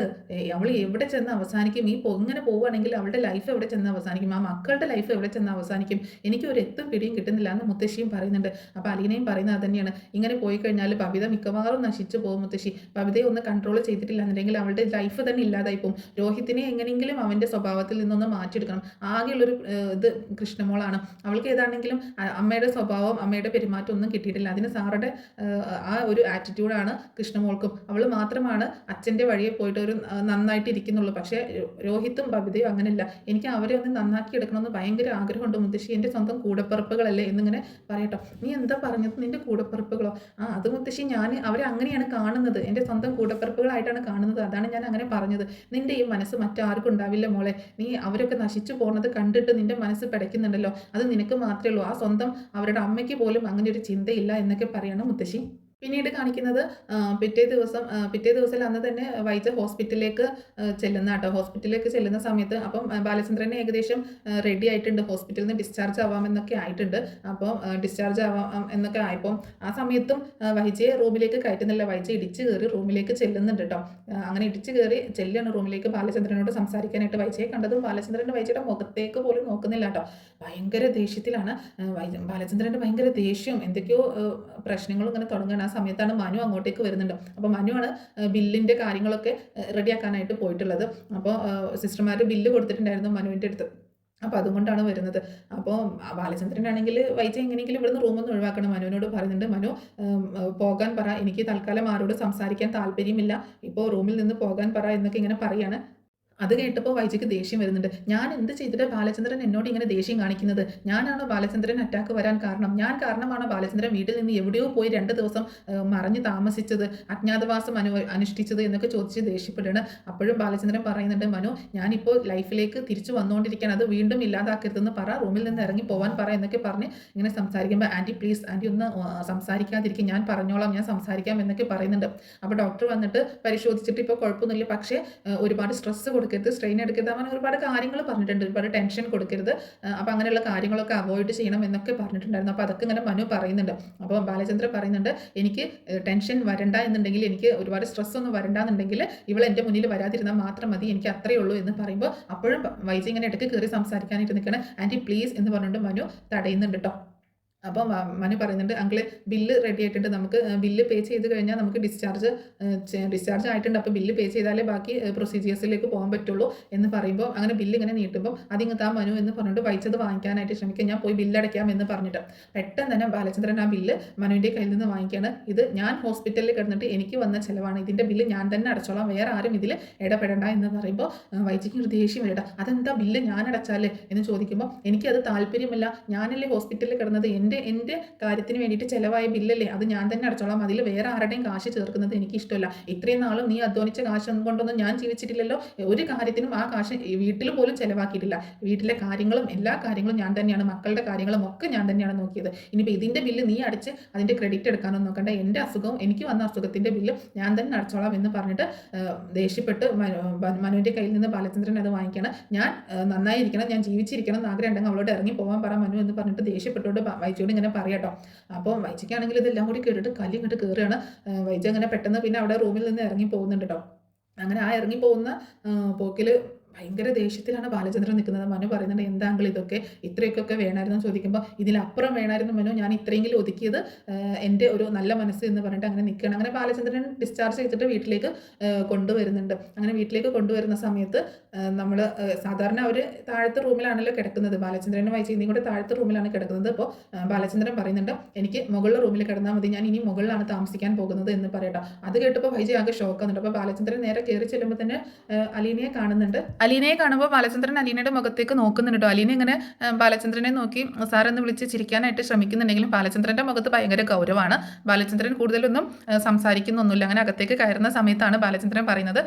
എവിടെ ചെന്ന് അവസാനിക്കും? ഇങ്ങനെ പോവുകയാണെങ്കിൽ അവളുടെ ലൈഫ് എവിടെ ചെന്ന് അവസാനിക്കും? ആ മക്കളുടെ ലൈഫ് എവിടെ ചെന്ന് അവസാനിക്കും? എനിക്ക് ഒരു എത്തും പിടിയും കിട്ടുന്നില്ല എന്ന് മുത്തശ്ശിയും പറയുന്നുണ്ട്. അപ്പോൾ അലീനയും പറയുന്നത് അത് തന്നെയാണ്. ഇങ്ങനെ പോയി കഴിഞ്ഞാൽ ബബിത മിക്കവാറും നശിച്ചു പോകും മുത്തശ്ശി. ബബിതയെ ഒന്ന് കൺട്രോൾ ചെയ്തിട്ടില്ല എന്നുണ്ടെങ്കിൽ അവളുടെ ലൈഫ് തന്നെ ഇല്ലാതായി പോകും. രോഹിത്തിനെ എങ്ങനെയെങ്കിലും അവൻ്റെ സ്വഭാവത്തിൽ നിന്നൊന്ന് മാറ്റിയെടുക്കണം. ആകെയുള്ളൊരു ഇത് കൃഷ്ണമോളാണ്. അവൾക്ക് ഏതാണെങ്കിലും അമ്മയുടെ സ്വഭാവം, അമ്മയുടെ പെരുമാറ്റം ഒന്നും കിട്ടിയിട്ടില്ല. അതിന് സാറുടെ ആ ഒരു ആറ്റിറ്റ്യൂഡാണ് കൃഷ്ണമോൾക്കും. അവൾ മാത്രമാണ് അച്ഛൻ്റെ വഴിയെ പോയിട്ട് ഒരു നന്നായിട്ട് ഇരിക്കുന്നുള്ളൂ. പക്ഷേ രോഹിത്തും ബബിതയും അങ്ങനെയല്ല. എനിക്ക് അവരെ ഒന്ന് നന്നാക്കി എടുക്കണമെന്ന് ഭയങ്കര ആഗ്രഹമുണ്ട് മുത്തശ്ശി. എൻ്റെ സ്വന്തം കൂടപ്പിറപ്പുകളല്ലേ എന്നിങ്ങനെ പറയട്ടോ. നീ എന്താ പറഞ്ഞത്? നിൻ്റെ കൂടപ്പിറപ്പുകളോ? അത് മുത്തശ്ശി, ഞാൻ അവരെ അങ്ങനെയാണ് കാണുന്നത്, എൻ്റെ സ്വന്തം കൂടപ്പിറപ്പുകളായിട്ടാണ് കാണുന്നത്. അതാണ് ഞാൻ അങ്ങനെ പറഞ്ഞത്. നിൻ്റെ ഈ മനസ്സ് മറ്റാർക്കും ഉണ്ടാവില്ല മോളെ. നീ അവരൊക്കെ നശിച്ചു പോകുന്നത് കണ്ടിട്ട് നിൻ്റെ മനസ്സ് പിടയ്ക്കുന്നുണ്ടല്ലോ, അത് നിനക്ക് മാത്രമേ ഉള്ളൂ. ആ സ്വന്തം അവരുടെ അമ്മയ്ക്ക് പോലും അങ്ങനെ ഒരു ചിന്തയില്ല എന്നൊക്കെ പറയണം മുത്തശ്ശി. പിന്നീട് കാണിക്കുന്നത് പിറ്റേ ദിവസം അന്ന് തന്നെ വൈജ ഹോസ്പിറ്റലിലേക്ക് ചെല്ലുന്ന കേട്ടോ. ഹോസ്പിറ്റലിലേക്ക് ചെല്ലുന്ന സമയത്ത് അപ്പം ബാലചന്ദ്രനെ ഏകദേശം റെഡി ആയിട്ടുണ്ട്. ഹോസ്പിറ്റലിൽ നിന്ന് ഡിസ്ചാർജ് ആവാമെന്നൊക്കെ ആയിട്ടുണ്ട്. അപ്പോൾ ഡിസ്ചാർജ് ആവാം എന്നൊക്കെ ആയപ്പോൾ ആ സമയത്തും വൈജയെ റൂമിലേക്ക് കയറ്റുന്നില്ല. വൈജ ഇടിച്ച് കയറി റൂമിലേക്ക് ചെല്ലുന്നുണ്ട് കേട്ടോ. അങ്ങനെ ഇടിച്ച് കയറി ചെല്ലുകയാണ് റൂമിലേക്ക്. ബാലചന്ദ്രനോട് സംസാരിക്കാനായിട്ട് വൈജയെ കണ്ടതും ബാലചന്ദ്രൻ്റെ വൈജയുടെ മുഖത്തേക്ക് പോലും നോക്കുന്നില്ല കേട്ടോ. ഭയങ്കര ദേഷ്യത്തിലാണ് ബാലചന്ദ്രൻ്റെ. ഭയങ്കര ദേഷ്യം, എന്തൊക്കെയോ പ്രശ്നങ്ങളും ഇങ്ങനെ തുടങ്ങുകയാണ്. സമയത്താണ് മനു അങ്ങോട്ടേക്ക് വരുന്നുണ്ട്. അപ്പോൾ മനുവാണ് ബില്ലിൻ്റെ കാര്യങ്ങളൊക്കെ റെഡിയാക്കാനായിട്ട് പോയിട്ടുള്ളത്. അപ്പോൾ സിസ്റ്റർമാർ ബില്ല് കൊടുത്തിട്ടുണ്ടായിരുന്നു മനുവിൻ്റെ അടുത്ത്. അപ്പോൾ അതുകൊണ്ടാണ് വരുന്നത്. അപ്പോൾ ബാലചന്ദ്രനാണെങ്കിൽ വൈജ എങ്ങനെയെങ്കിലും ഇവിടുന്ന് റൂമൊന്നും ഒഴിവാക്കണം മനുവിനോട് പറയുന്നുണ്ട്. മനു പോകാൻ പറ, എനിക്ക് തൽക്കാലം ആരോട് സംസാരിക്കാൻ താല്പര്യമില്ല, ഇപ്പോൾ റൂമിൽ നിന്ന് പോകാൻ പറ എന്നൊക്കെ ഇങ്ങനെ പറയാണ്. അത് കേട്ടപ്പോൾ വൈജയ്ക്ക് ദേഷ്യം വരുന്നുണ്ട്. ഞാൻ എന്ത് ചെയ്തിട്ട് ബാലചന്ദ്രൻ എന്നോട് ഇങ്ങനെ ദേഷ്യം കാണിക്കുന്നത്? ഞാനാണോ ബാലചന്ദ്രൻ അറ്റാക്ക് വരാൻ കാരണം? ഞാൻ കാരണമാണോ ബാലചന്ദ്രൻ വീട്ടിൽ നിന്ന് എവിടെയോ പോയി 2 ദിവസം മറഞ്ഞ് താമസിച്ചത്, അജ്ഞാതവാസം അനുഷ്ഠിച്ചത് എന്നൊക്കെ ചോദിച്ച് ദേഷ്യപ്പെടുകയാണ്. അപ്പോഴും ബാലചന്ദ്രൻ പറയുന്നുണ്ട്, മനു ഞാനിപ്പോൾ ലൈഫിലേക്ക് തിരിച്ചു വന്നുകൊണ്ടിരിക്കുകയാണ്, അത് വീണ്ടും ഇല്ലാതാക്കരുതെന്ന് പറ, റൂമിൽ നിന്ന് ഇറങ്ങി പോകാൻ പറ എന്നൊക്കെ പറഞ്ഞ് ഇങ്ങനെ സംസാരിക്കുമ്പോൾ ആൻറ്റി പ്ലീസ് ആൻറ്റി ഒന്ന് സംസാരിക്കാതിരിക്കും, ഞാൻ പറഞ്ഞോളാം, ഞാൻ സംസാരിക്കാം എന്നൊക്കെ പറയുന്നുണ്ട്. അപ്പോൾ ഡോക്ടർ വന്നിട്ട് പരിശോധിച്ചിട്ട് ഇപ്പോൾ കുഴപ്പമൊന്നുമില്ല, പക്ഷേ ഒരുപാട് സ്ട്രെസ് കൊടുക്കരുത്, സ്ട്രെയിൻ എടുക്കരുത്, അങ്ങനെ ഒരുപാട് കാര്യങ്ങൾ പറഞ്ഞിട്ടുണ്ട്, ഒരുപാട് ടെൻഷൻ കൊടുക്കരുത്, അപ്പോൾ അങ്ങനെയുള്ള കാര്യങ്ങളൊക്കെ അവോയ്ഡ് ചെയ്യണം എന്നൊക്കെ പറഞ്ഞിട്ടുണ്ടായിരുന്നു. അപ്പോൾ അതൊക്കെ ഇങ്ങനെ മനു പറയുന്നുണ്ട്. അപ്പോൾ ബാലചന്ദ്രൻ പറയുന്നുണ്ട്, എനിക്ക് ടെൻഷൻ വരണ്ട എന്നുണ്ടെങ്കിൽ, എനിക്ക് ഒരുപാട് സ്ട്രെസ് ഒന്നും വരണ്ട എന്നുണ്ടെങ്കിൽ ഇവൾ എൻ്റെ മുന്നിൽ വരാതിരുന്നാൽ മാത്രം മതി, എനിക്ക് അത്രയേ ഉള്ളൂ എന്ന് പറയുമ്പോൾ അപ്പോഴും വൈജി ഇങ്ങനെ ഇടയ്ക്ക് കയറി സംസാരിക്കാനായിട്ട് നിൽക്കണം. ആൻറ്റി പ്ലീസ് എന്ന് പറഞ്ഞുകൊണ്ട് മനു തടയുന്നുണ്ട് കേട്ടോ. അപ്പം മനു പറയുന്നുണ്ട്, അങ്കിള് ബില്ല് റെഡി ആയിട്ടുണ്ട്, നമുക്ക് ബില്ല് പേ ചെയ്ത് കഴിഞ്ഞാൽ നമുക്ക് ഡിസ്ചാർജ് ആയിട്ടുണ്ട്, അപ്പോൾ ബില്ല് പേ ചെയ്താലേ ബാക്കി പ്രൊസീജിയേഴ്സിലേക്ക് പോകാൻ പറ്റുള്ളൂ എന്ന് പറയുമ്പോൾ അങ്ങനെ ബില്ല് ഇങ്ങനെ നീട്ടുമ്പോൾ അതിങ്ങ് താ മനു എന്ന് പറഞ്ഞിട്ട് വൈച്ചത് വാങ്ങിക്കാനായിട്ട് ശ്രമിക്കുക, ഞാൻ പോയി ബില്ലടയ്ക്കാം എന്ന് പറഞ്ഞിട്ട് പെട്ടെന്ന് തന്നെ ബാലചന്ദ്രൻ ആ ബില്ല് മനുവിൻ്റെ കയ്യിൽ നിന്ന് വാങ്ങിക്കുകയാണ്. ഇത് ഞാൻ ഹോസ്പിറ്റലിൽ കിടന്നിട്ട് എനിക്ക് വന്ന ചിലവാണ്, ഇതിൻ്റെ ബില്ല് ഞാൻ തന്നെ അടച്ചോളാം, വേറെ ആരും ഇതിൽ ഇടപെടണ്ട എന്ന് പറയുമ്പോൾ വൈച്ചയ്ക്ക് ഒരു ദേഷ്യം വരട്ടെ, അതെന്താ ബില്ല് ഞാൻ അടച്ചാലേ എന്ന് ചോദിക്കുമ്പോൾ എനിക്കത് താല്പര്യമില്ല, ഞാനല്ലേ ഹോസ്പിറ്റലിൽ കിടന്നത്, എൻ്റെ കാര്യത്തിന് വേണ്ടിയിട്ട് ചിലവായ ബില്ലല്ലേ, അത് ഞാൻ തന്നെ അടച്ചോളാം, അതിൽ വേറെ ആരുടെയും കാശ് ചേർക്കുന്നത് എനിക്ക് ഇഷ്ടമല്ല, ഇത്രയും നാളും നീ അധ്വാനിച്ച കാശ് കൊണ്ടൊന്നും ഞാൻ ജീവിച്ചിട്ടില്ലല്ലോ, ഒരു കാര്യത്തിനും ആ കാശ് വീട്ടിൽ പോലും ചിലവാക്കിയിട്ടില്ല, വീട്ടിലെ കാര്യങ്ങളും എല്ലാ കാര്യങ്ങളും ഞാൻ തന്നെയാണ്, മക്കളുടെ കാര്യങ്ങളും ഒക്കെ ഞാൻ തന്നെയാണ് നോക്കിയത്, ഇനിയിപ്പോൾ ഇതിൻ്റെ ബില്ല് നീ അടച്ച് അതിൻ്റെ ക്രെഡിറ്റ് എടുക്കാനൊന്നും നോക്കണ്ട, എൻ്റെ അസുഖവും എനിക്ക് വന്ന അസുഖത്തിൻ്റെ ബില്ല് ഞാൻ തന്നെ അടച്ചോളാം എന്ന് പറഞ്ഞിട്ട് ദേഷ്യപ്പെട്ട് മനുവിൻ്റെ കയ്യിൽ നിന്ന് ബാലചന്ദ്രൻ അത് വാങ്ങിക്കണം. ഞാൻ നന്നായിരിക്കണം, ഞാൻ ജീവിച്ചിരിക്കണം എന്ന് ആഗ്രഹം ഉണ്ടെങ്കിൽ അവളോട് ഇറങ്ങി പോകാൻ പറ മനു എന്ന് പറഞ്ഞിട്ട് ദേഷ്യപ്പെട്ടുകൊണ്ട് വൈജയോട് ഇങ്ങനെ പറയാട്ടോ. അപ്പോൾ വൈജയ്ക്കാണെങ്കിൽ ഇതെല്ലാം കൂടി കേട്ടിട്ട് കല്ല് ഇങ്ങോട്ട് കയറുകയാണ്. വൈജ അങ്ങനെ പെട്ടെന്ന് പിന്നെ അവിടെ റൂമിൽ നിന്ന് ഇറങ്ങി പോകുന്നുണ്ട് കേട്ടോ. അങ്ങനെ ആ ഇറങ്ങി പോകുന്ന പോക്കിൽ ഭയങ്കര ദേഷ്യത്തിലാണ് ബാലചന്ദ്രൻ നിൽക്കുന്നത്. മനു പറയുന്നുണ്ട്, എന്താങ്കിൾ ഇതൊക്കെ ഇത്രയൊക്കെ വേണമായിരുന്നു ചോദിക്കുമ്പോൾ ഇതിലപ്പുറം വേണമായിരുന്നു മനു, ഞാൻ ഇത്രയെങ്കിലും ഒതുക്കിയത് എൻ്റെ ഒരു നല്ല മനസ്സ് എന്ന് പറഞ്ഞിട്ട് അങ്ങനെ നിൽക്കുകയാണ്. അങ്ങനെ ബാലചന്ദ്രൻ ഡിസ്ചാർജ് ചെയ്തിട്ട് വീട്ടിലേക്ക് കൊണ്ടുവരുന്നുണ്ട്. അങ്ങനെ വീട്ടിലേക്ക് കൊണ്ടുവരുന്ന സമയത്ത് നമ്മൾ സാധാരണ അവർ താഴത്തെ റൂമിലാണല്ലോ കിടക്കുന്നത്, ബാലചന്ദ്രനും വൈജയന്തിയും കൂടെ താഴത്തെ റൂമിലാണ് കിടക്കുന്നത്. അപ്പോൾ ബാലചന്ദ്രൻ പറയുന്നുണ്ട്, എനിക്ക് മുകളിലെ റൂമിൽ കിടന്നാൽ മതി, ഞാൻ ഇനി മുകളിലാണ് താമസിക്കാൻ പോകുന്നത് എന്ന് പറയട്ടോ. അത് കേട്ടപ്പോൾ വൈജയ് ആകെ ഷോക്കാകുന്നുണ്ട്. അപ്പോൾ ബാലചന്ദ്രൻ നേരെ കയറി ചെല്ലുമ്പോൾ തന്നെ അലീനയെ കാണുന്നുണ്ട്. അലീനയെ കാണുമ്പോൾ ബാലചന്ദ്രൻ അലീനയുടെ മുഖത്തേക്ക് നോക്കുന്നുണ്ട്. അലീന ഇങ്ങനെ ബാലചന്ദ്രനെ നോക്കി സാറെന്ന് വിളിച്ച് ചിരിക്കാനായിട്ട് ശ്രമിക്കുന്നുണ്ടെങ്കിലും ബാലചന്ദ്രൻ്റെ മുഖത്ത് ഭയങ്കര ഗൗരവമാണ്. ബാലചന്ദ്രൻ കൂടുതലൊന്നും സംസാരിക്കുന്നൊന്നുമില്ല. അങ്ങനെ അകത്തേക്ക് കയറുന്ന സമയത്താണ് ബാലചന്ദ്രൻ പറയുന്നത്,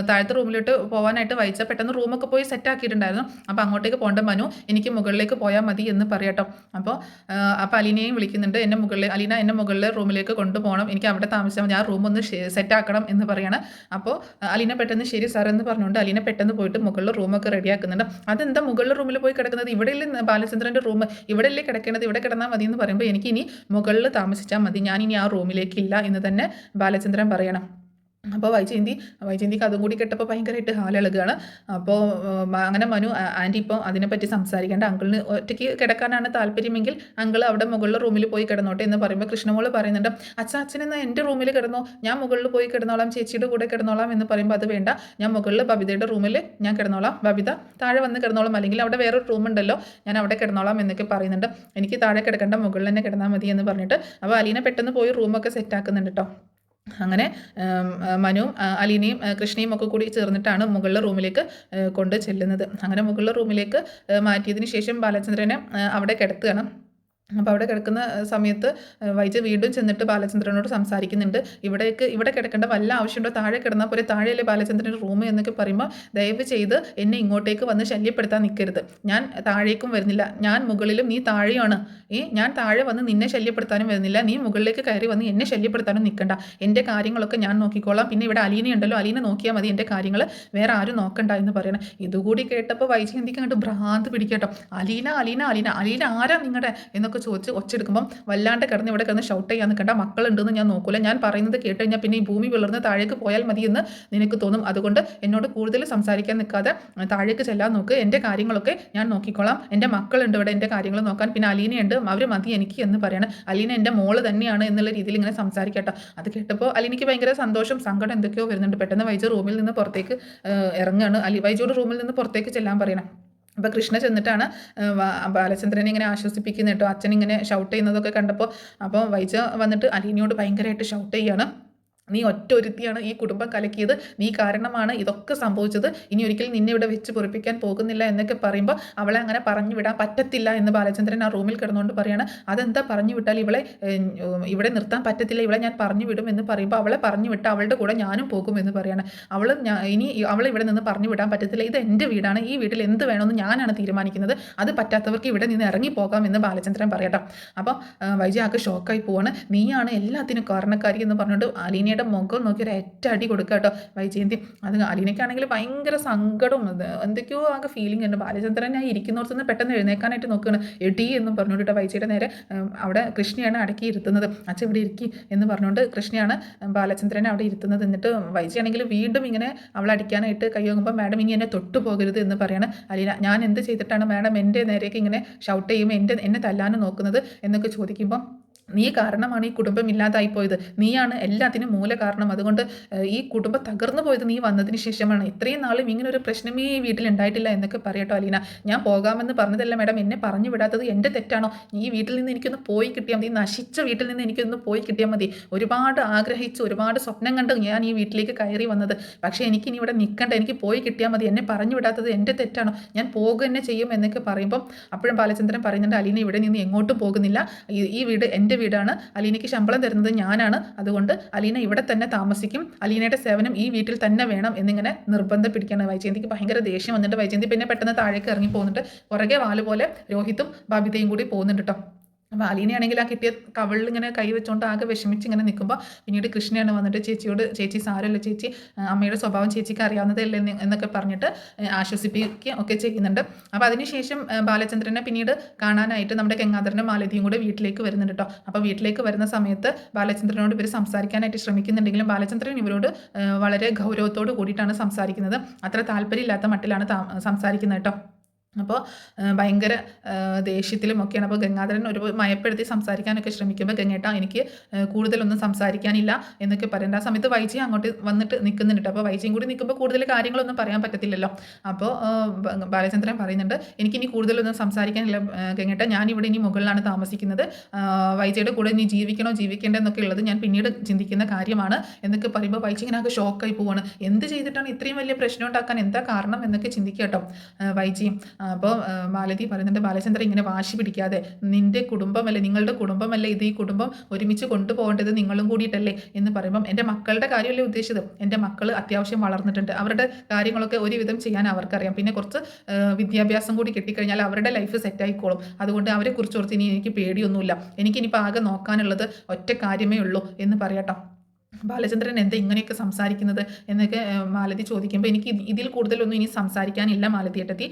താഴത്തെ റൂമിലോട്ട് പോകാനായിട്ട് വൈച്ച പെട്ടെന്ന് റൂമൊക്കെ പോയി സെറ്റ് ആക്കിയിട്ടുണ്ടായിരുന്നു, അപ്പോൾ അങ്ങോട്ടേക്ക് പോകേണ്ട മനു, എനിക്ക് മുകളിലേക്ക് പോയാൽ മതി എന്ന് പറയട്ടോ. അപ്പോൾ അലീനയെയും വിളിക്കുന്നുണ്ട്, അലീന എന്നെ മുകളിലെ റൂമിലേക്ക് കൊണ്ടുപോകണം, എനിക്ക് അവിടെ താമസിച്ചാൽ മതി, ആ റൂം ഒന്ന് സെറ്റ് ആക്കണം എന്ന് പറയണം. അപ്പോൾ അലീന പെട്ടെന്ന് ശരി സാർ എന്ന് പറഞ്ഞുകൊണ്ട് അലീന പെട്ടെന്ന് പോയിട്ട് മുകളിൽ റൂമൊക്കെ റെഡിയാക്കുന്നുണ്ട്. അതെന്താ മുകളിലെ റൂമിൽ പോയി കിടക്കുന്നത്, ഇവിടെയല്ലേ ബാലചന്ദ്രൻ്റെ റൂം, ഇവിടെയല്ലേ കിടക്കേണ്ടത്, ഇവിടെ കിടന്നാൽ മതി എന്ന് പറയുമ്പോൾ എനിക്ക് ഇനി മുകളിൽ താമസിച്ചാൽ മതി, ഞാനിനി ആ റൂമിലേക്കില്ല എന്ന് തന്നെ ബാലചന്ദ്രൻ പറയണം. അപ്പോൾ വൈജയന്തിക്ക് അതും കൂടി കേട്ടപ്പോൾ ഭയങ്കരമായിട്ട് ഹാലിളകുകയാണ്. അപ്പോൾ അങ്ങനെ മനു, ആൻറ്റി ഇപ്പോൾ അതിനെപ്പറ്റി സംസാരിക്കേണ്ട, അങ്കിളിന് ഒറ്റയ്ക്ക് കിടക്കാനാണ് താല്പര്യമെങ്കിൽ അങ്കിൾ അവിടെ മുകളിലെ റൂമിൽ പോയി കിടന്നോട്ടെ എന്ന് പറയുമ്പോൾ കൃഷ്ണമോൾ പറയുന്നുണ്ട്, അച്ഛനെന്നാൽ എൻ്റെ റൂമിൽ കിടന്നോ, ഞാൻ മുകളിൽ പോയി കിടന്നോളാം, ചേച്ചിയുടെ കൂടെ കിടന്നോളാം എന്ന് പറയുമ്പോൾ അത് വേണ്ട, ഞാൻ മുകളിൽ ബബിതയുടെ റൂമിൽ ഞാൻ കിടന്നോളാം, ബബിത താഴെ വന്ന് കിടന്നോളാം, അല്ലെങ്കിൽ അവിടെ വേറൊരു റൂമുണ്ടല്ലോ ഞാൻ അവിടെ കിടന്നോളാം എന്നൊക്കെ പറയുന്നുണ്ട്. എനിക്ക് താഴെ കിടക്കേണ്ട, മുകളിൽ തന്നെ കിടന്നാൽ മതി എന്ന് പറഞ്ഞിട്ട് അപ്പോൾ അലീന പെട്ടെന്ന് പോയി റൂമൊക്കെ സെറ്റാക്കുന്നുണ്ട് കേട്ടോ. അങ്ങനെ മനുവും അലീനയും കൃഷ്ണയും ഒക്കെ കൂടി ചേർന്നിട്ടാണ് മുകളിലെ റൂമിലേക്ക് കൊണ്ട് ചെല്ലുന്നത്. അങ്ങനെ മുകളിലെ റൂമിലേക്ക് മാറ്റിയതിന് ശേഷം ബാലചന്ദ്രനെ അവിടെ കിടത്തുകയാണ്. അപ്പോൾ അവിടെ കിടക്കുന്ന സമയത്ത് വൈജ വീണ്ടും ചെന്നിട്ട് ബാലചന്ദ്രനോട് സംസാരിക്കുന്നുണ്ട്, ഇവിടെ കിടക്കേണ്ട വല്ല ആവശ്യമുണ്ടോ, താഴെ കിടന്നാൽ പോലെ, താഴെയല്ലേ ബാലചന്ദ്രൻ്റെ റൂം എന്നൊക്കെ പറയുമ്പോൾ ദയവ് ചെയ്ത് എന്നെ ഇങ്ങോട്ടേക്ക് വന്ന് ശല്യപ്പെടുത്താൻ നിൽക്കരുത്, ഞാൻ താഴേക്കും വരുന്നില്ല, ഞാൻ മുകളിലും നീ താഴെയാണ്, ഞാൻ താഴെ വന്ന് നിന്നെ ശല്യപ്പെടുത്താനും വരുന്നില്ല, നീ മുകളിലേക്ക് കയറി വന്ന് എന്നെ ശല്യപ്പെടുത്താനും നിൽക്കണ്ട, എൻ്റെ കാര്യങ്ങളൊക്കെ ഞാൻ നോക്കിക്കോളാം, പിന്നെ ഇവിടെ അലീനയുണ്ടല്ലോ, അലീന നോക്കിയാൽ മതി, എൻ്റെ കാര്യങ്ങൾ വേറെ ആരും നോക്കണ്ട എന്ന് പറയണം. ഇതുകൂടി കേട്ടപ്പോൾ വൈജയന്തിക്ക് അങ്ങോട്ട് ഭ്രാന്ത് പിടിക്കട്ടോ. അലീന അലീന അലീന അലീന ആരാ നിങ്ങളുടെ എന്നൊക്കെ ചോദിച്ച് ഒച്ചെടുക്കുമ്പം വല്ലാണ്ട് കിടന്ന് ഇവിടെ കിടന്ന് ഷൗട്ട് ചെയ്യാൻ നിൽക്കണ്ട, മക്കളുണ്ടെന്ന് ഞാൻ നോക്കൂല, ഞാൻ പറയുന്നത് കേട്ട് കഴിഞ്ഞാൽ പിന്നെ ഈ ഭൂമി വിളർന്ന് താഴേക്ക് പോയാൽ മതി എന്ന് നിനക്ക് തോന്നും, അതുകൊണ്ട് എന്നോട് കൂടുതൽ സംസാരിക്കാൻ നിൽക്കാതെ താഴേക്ക് ചെല്ലാൻ നോക്ക്, എൻ്റെ കാര്യങ്ങളൊക്കെ ഞാൻ നോക്കിക്കോളാം, എൻ്റെ മക്കളുണ്ട് ഇവിടെ എൻ്റെ കാര്യങ്ങൾ നോക്കാൻ, പിന്നെ അലീനയുണ്ട്, അവർ മതി എനിക്ക് എന്ന് പറയണം, അലീന എൻ്റെ മോള് തന്നെയാണ് എന്നുള്ള രീതിയിൽ ഇങ്ങനെ സംസാരിക്കട്ടോ. അത് കേട്ടപ്പോൾ അലീനയ്ക്ക് ഭയങ്കര സന്തോഷം സങ്കടം എന്തൊക്കെയോ വരുന്നുണ്ട്. പെട്ടെന്ന് വൈജു റൂമിൽ നിന്ന് പുറത്തേക്ക് ഇറങ്ങുകയാണ്. വൈജുയുടെ റൂമിൽ നിന്ന് പുറത്തേക്ക് ചെല്ലാൻ പറയണം. അപ്പോൾ കൃഷ്ണ ചെന്നിട്ടാണ് ബാലചന്ദ്രനെ ഇങ്ങനെ ആശ്വസിപ്പിക്കുന്നത് കേട്ടോ. അച്ഛൻ ഇങ്ങനെ ഷൗട്ട് ചെയ്യുന്നതൊക്കെ കണ്ടപ്പോൾ അപ്പോൾ വൈജ വന്നിട്ട് അലീനയോട് ഭയങ്കരമായിട്ട് ഷൗട്ട് ചെയ്യാണ്. നീ ഒറ്റ ഒരുത്തിയാണ് ഈ കുടുംബം കലക്കിയത്, നീ കാരണമാണ് ഇതൊക്കെ സംഭവിച്ചത്, ഇനി ഒരിക്കലും നിന്നെ ഇവിടെ വെച്ച് പൊറിപ്പിക്കാൻ പോകുന്നില്ല എന്നൊക്കെ പറയുമ്പോൾ അവളെ അങ്ങനെ പറഞ്ഞു വിടാൻ പറ്റത്തില്ല എന്ന് ബാലചന്ദ്രൻ ആ റൂമിൽ കിടന്നുകൊണ്ട് പറയാണ്. അതെന്താ പറഞ്ഞു വിട്ടാൽ ഇവളെ ഇവിടെ നിർത്താൻ പറ്റത്തില്ല, ഇവളെ ഞാൻ പറഞ്ഞു വിടും എന്ന് പറയുമ്പോൾ അവളെ പറഞ്ഞു വിട്ട് അവളുടെ കൂടെ ഞാനും പോകും എന്ന് പറയാണ്. ഇനി അവളെ ഇവിടെ നിന്ന് പറഞ്ഞു വിടാൻ പറ്റത്തില്ല, ഇത് എൻ്റെ വീടാണ്, ഈ വീട്ടിൽ എന്ത് വേണമെന്ന് ഞാനാണ് തീരുമാനിക്കുന്നത്, അത് പറ്റാത്തവർക്ക് ഇവിടെ നിന്ന് ഇറങ്ങിപ്പോകാം എന്ന് ബാലചന്ദ്രൻ പറയട്ടെ. അപ്പോൾ വൈജി ആകെ ഷോക്കായി പോവാണ്. നീയാണ് എല്ലാത്തിനും കാരണക്കാരി എന്ന് പറഞ്ഞുകൊണ്ട് അലീനയുടെ മുഖം നോക്കി ഒരു അടി കൊടുക്കുക കേട്ടോ വൈജയന്തി. അത് അലീനയ്ക്കാണെങ്കിൽ ഭയങ്കര സങ്കടവും എന്തൊക്കെയോ ആകെ ഫീലിംഗ് ഉണ്ട്. ബാലചന്ദ്രൻ ഞാൻ ഇരിക്കുന്നോടത്ത് നിന്ന് പെട്ടെന്ന് എഴുന്നേക്കാനായിട്ട് നോക്കുകയാണ്. എടി എന്ന് പറഞ്ഞുകൊണ്ടിട്ട് വൈജയുടെ നേരെ അവിടെ കൃഷ്ണയാണ് അടക്കി ഇരുത്തുന്നത്. അച്ഛൻ ഇവിടെ ഇരിക്കി എന്ന് പറഞ്ഞുകൊണ്ട് കൃഷ്ണയാണ് ബാലചന്ദ്രനെ അവിടെ ഇരുത്തുന്നത്. എന്നിട്ട് വൈജയാണെങ്കിൽ വീണ്ടും ഇങ്ങനെ അവളെ അടിക്കാനായിട്ട് കൈ വാങ്ങുമ്പോൾ മാഡം ഇനി എന്നെ തൊട്ടു പോകരുത് എന്ന് പറയാണ്. അലീന ഞാൻ എന്ത് ചെയ്തിട്ടാണ് മാഡം എൻ്റെ നേരേക്ക് ഇങ്ങനെ ഷൗട്ട് ചെയ്യുമ്പോൾ എന്നെ തല്ലാനും നോക്കുന്നത് എന്നൊക്കെ ചോദിക്കുമ്പോൾ നീ കാരണമാണ് ഈ കുടുംബം ഇല്ലാതായിപ്പോയത്, നീയാണ് എല്ലാത്തിനും മൂല കാരണം, അതുകൊണ്ട് ഈ കുടുംബം തകർന്നു പോയത് നീ വന്നതിന് ശേഷമാണ്, ഇത്രയും നാളും ഇങ്ങനെ ഒരു പ്രശ്നമേ ഈ വീട്ടിൽ ഉണ്ടായിട്ടില്ല എന്നൊക്കെ പറയട്ടോ അലീന. ഞാൻ പോകാമെന്ന് പറഞ്ഞതല്ല മാഡം, എന്നെ പറഞ്ഞു വിടാത്തത് എൻ്റെ തെറ്റാണോ? ഈ വീട്ടിൽ നിന്ന് എനിക്കൊന്ന് പോയി കിട്ടിയാൽ മതി, നശിച്ച വീട്ടിൽ നിന്ന് എനിക്കൊന്ന് പോയി കിട്ടിയാൽ മതി. ഒരുപാട് ആഗ്രഹിച്ച് ഒരുപാട് സ്വപ്നം കണ്ട് ഞാൻ ഈ വീട്ടിലേക്ക് കയറി വന്നത്, പക്ഷേ എനിക്കിനി ഇവിടെ നിൽക്കണ്ട, എനിക്ക് പോയി കിട്ടിയാൽ മതി, എന്നെ പറഞ്ഞു വിടാത്തത് എൻ്റെ തെറ്റാണോ? ഞാൻ പോകുക തന്നെ ചെയ്യും എന്നൊക്കെ പറയുമ്പം അപ്പോഴും ബാലചന്ദ്രൻ പറയുന്നുണ്ട് അലീന ഇവിടെ നിന്ന് എങ്ങോട്ടും പോകുന്നില്ല, ഈ വീട് എൻ്റെ വീടാണ്, അലീനയ്ക്ക് ശമ്പളം തരുന്നത് ഞാനാണ്, അതുകൊണ്ട് അലീന ഇവിടെ തന്നെ താമസിക്കും, അലീനയുടെ സേവനം ഈ വീട്ടിൽ തന്നെ വേണം എന്നിങ്ങനെ നിർബന്ധം പിടിക്കുകയാണ്. വൈജയന്തിക്ക് ഭയങ്കര ദേഷ്യം വന്നിട്ട് വൈജയന്തി പിന്നെ പെട്ടെന്ന് താഴേക്ക് ഇറങ്ങി പോകുന്നുണ്ട്. പുറകെ വാല് പോലെ രോഹിത്തും ബബിതയും കൂടി പോകുന്നുണ്ട് കേട്ടോ. അപ്പോൾ അലീനയാണെങ്കിൽ ആ കിട്ടിയ കവളിൽ ഇങ്ങനെ കൈ വെച്ചുകൊണ്ട് ആകെ വിഷമിച്ച് ഇങ്ങനെ നിൽക്കുമ്പോൾ പിന്നീട് കൃഷ്ണയാണ് വന്നിട്ട് ചേച്ചിയോട് ചേച്ചി സാരമല്ല ചേച്ചി, അമ്മയുടെ സ്വഭാവം ചേച്ചിക്ക് അറിയാവുന്നതല്ലേ എന്നൊക്കെ പറഞ്ഞിട്ട് ആശ്വസിപ്പിക്കുക ഒക്കെ ചെയ്യുന്നുണ്ട്. അപ്പോൾ അതിനുശേഷം ബാലചന്ദ്രനെ പിന്നീട് കാണാനായിട്ട് നമ്മുടെ ഗംഗാധരനും മാലതിയും കൂടെ വീട്ടിലേക്ക് വരുന്നുണ്ട് കേട്ടോ. അപ്പോൾ വീട്ടിലേക്ക് വരുന്ന സമയത്ത് ബാലചന്ദ്രനോട് ഇവർ സംസാരിക്കാനായിട്ട് ശ്രമിക്കുന്നുണ്ടെങ്കിലും ബാലചന്ദ്രൻ ഇവരോട് വളരെ ഗൗരവത്തോട് കൂടിയിട്ടാണ് സംസാരിക്കുന്നത്. അത്ര താല്പര്യമില്ലാത്ത മട്ടിലാണ് സംസാരിക്കുന്നത് കേട്ടോ. അപ്പോൾ ഭയങ്കര ദേഷ്യത്തിലും ഒക്കെയാണ്. അപ്പോൾ ഗംഗാധരൻ ഒരു മയപ്പെടുത്തി സംസാരിക്കാനൊക്കെ ശ്രമിക്കുമ്പോൾ ഗംഗേട്ട എനിക്ക് കൂടുതലൊന്നും സംസാരിക്കാനില്ല എന്നൊക്കെ പറയേണ്ട. ആ സമയത്ത് വൈജി അങ്ങോട്ട് വന്നിട്ട് നിൽക്കുന്നുണ്ട്. അപ്പോൾ വൈജിയും കൂടി നിൽക്കുമ്പോൾ കൂടുതൽ കാര്യങ്ങളൊന്നും പറയാൻ പറ്റത്തില്ലല്ലോ. അപ്പോൾ ബാലചന്ദ്രൻ പറയുന്നുണ്ട് എനിക്കിനി കൂടുതലൊന്നും സംസാരിക്കാനില്ല ഗംഗേട്ട, ഞാനിവിടെ ഇനി മുകളിലാണ് താമസിക്കുന്നത്, വൈജയുടെ കൂടെ ഇനി ജീവിക്കണോ ജീവിക്കേണ്ടതെന്നൊക്കെ ഉള്ളത് ഞാൻ പിന്നീട് ചിന്തിക്കുന്ന കാര്യമാണ് എന്നൊക്കെ പറയുമ്പോൾ വൈജി ഇങ്ങനെ ആകെ ഷോക്കായി പോവാണ്. എന്ത് ചെയ്തിട്ടാണ് ഇത്രയും വലിയ പ്രശ്നം ഉണ്ടാക്കാൻ എന്താ കാരണം എന്നൊക്കെ ചിന്തിക്കുക കേട്ടോ വൈജിയും. അപ്പോൾ മാലതി പറയുന്നുണ്ട് ബാലചന്ദ്രൻ ഇങ്ങനെ വാശി പിടിക്കാതെ, നിൻ്റെ കുടുംബമല്ലേ, നിങ്ങളുടെ കുടുംബമല്ലേ ഇത്, ഈ കുടുംബം ഒരുമിച്ച് കൊണ്ടുപോകേണ്ടത് നിങ്ങളും കൂടിയിട്ടല്ലേ എന്ന് പറയുമ്പം എൻ്റെ മക്കളുടെ കാര്യമല്ലേ ഉദ്ദേശിച്ചത്, എൻ്റെ മക്കൾ അത്യാവശ്യം വളർന്നിട്ടുണ്ട്, അവരുടെ കാര്യങ്ങളൊക്കെ ഒരുവിധം ചെയ്യാൻ അവർക്കറിയാം, പിന്നെ കുറച്ച് വിദ്യാഭ്യാസം കൂടി കിട്ടിക്കഴിഞ്ഞാൽ അവരുടെ ലൈഫ് സെറ്റായിക്കോളും, അതുകൊണ്ട് അവരെക്കുറിച്ച് ഓർത്ത് ഇനി എനിക്ക് പേടിയൊന്നുമില്ല, എനിക്കിനിപ്പോൾ ആകെ നോക്കാനുള്ളത് ഒറ്റ കാര്യമേ ഉള്ളൂ എന്ന് പറയാട്ടോ. ബാലചന്ദ്രൻ എന്താ ഇങ്ങനെയൊക്കെ സംസാരിക്കുന്നത് എന്നൊക്കെ മാലതി ചോദിക്കുമ്പോൾ എനിക്ക് ഇതിൽ കൂടുതലൊന്നും ഇനി സംസാരിക്കാനില്ല മാലതി ഏട്ടത്തി,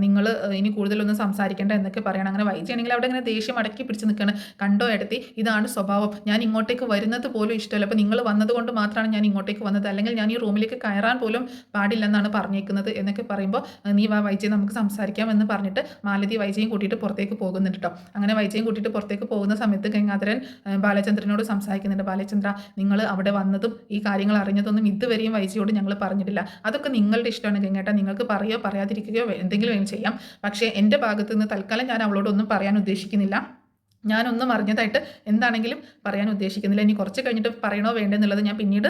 നിങ്ങൾ ഇനി കൂടുതലൊന്നും സംസാരിക്കേണ്ട എന്നൊക്കെ പറയണം. അങ്ങനെ വൈജിയാണെങ്കിൽ അവിടെ ഇങ്ങനെ ദേഷ്യം അടക്കി പിടിച്ച് നിൽക്കുകയാണ്. കണ്ടോ ഏട്ടത്തി, ഇതാണ് സ്വഭാവം, ഞാൻ ഇങ്ങോട്ടേക്ക് വരുന്നത് പോലും ഇഷ്ടമല്ല, അപ്പോൾ നിങ്ങൾ വന്നതുകൊണ്ട് മാത്രമാണ് ഞാൻ ഇങ്ങോട്ടേക്ക് വന്നത്, അല്ലെങ്കിൽ ഞാൻ ഈ റൂമിലേക്ക് കയറാൻ പോലും പാടില്ലെന്നാണ് പറഞ്ഞേക്കുന്നത് എന്നൊക്കെ പറയുമ്പോൾ നീ വാ വൈജി നമുക്ക് സംസാരിക്കാം എന്ന് പറഞ്ഞിട്ട് മാലതി വൈജിയും കൂട്ടിയിട്ട് പുറത്തേക്ക് പോകുന്നുണ്ട് കേട്ടോ. അങ്ങനെ വൈജിയും കൂട്ടിയിട്ട് പുറത്തേക്ക് പോകുന്ന സമയത്ത് ഗംഗാധരൻ ബാലചന്ദ്രനോട് സംസാരിക്കുന്നുണ്ട്. ബാലചന്ദ്ര, നിങ്ങൾ അവിടെ വന്നതും ഈ കാര്യങ്ങൾ അറിഞ്ഞതൊന്നും ഇതുവരെയും വൈജിയോട് ഞങ്ങൾ പറഞ്ഞിട്ടില്ല, അതൊക്കെ നിങ്ങളുടെ ഇഷ്ടമാണ് ഗംഗേട്ട, നിങ്ങൾക്ക് പറയുകയോ പറയാതിരിക്കുകയോ എന്തെങ്കിലും ചെയ്യാം, പക്ഷേ എൻ്റെ ഭാഗത്ത് നിന്ന് തൽക്കാലം ഞാൻ അവളോടൊന്നും പറയാൻ ഉദ്ദേശിക്കുന്നില്ല, ഞാനൊന്നും അറിഞ്ഞതായിട്ട് എന്താണെങ്കിലും പറയാൻ ഉദ്ദേശിക്കുന്നില്ല, ഇനി കുറച്ച് കഴിഞ്ഞിട്ട് പറയണോ വേണ്ടെന്നുള്ളത് ഞാൻ പിന്നീട്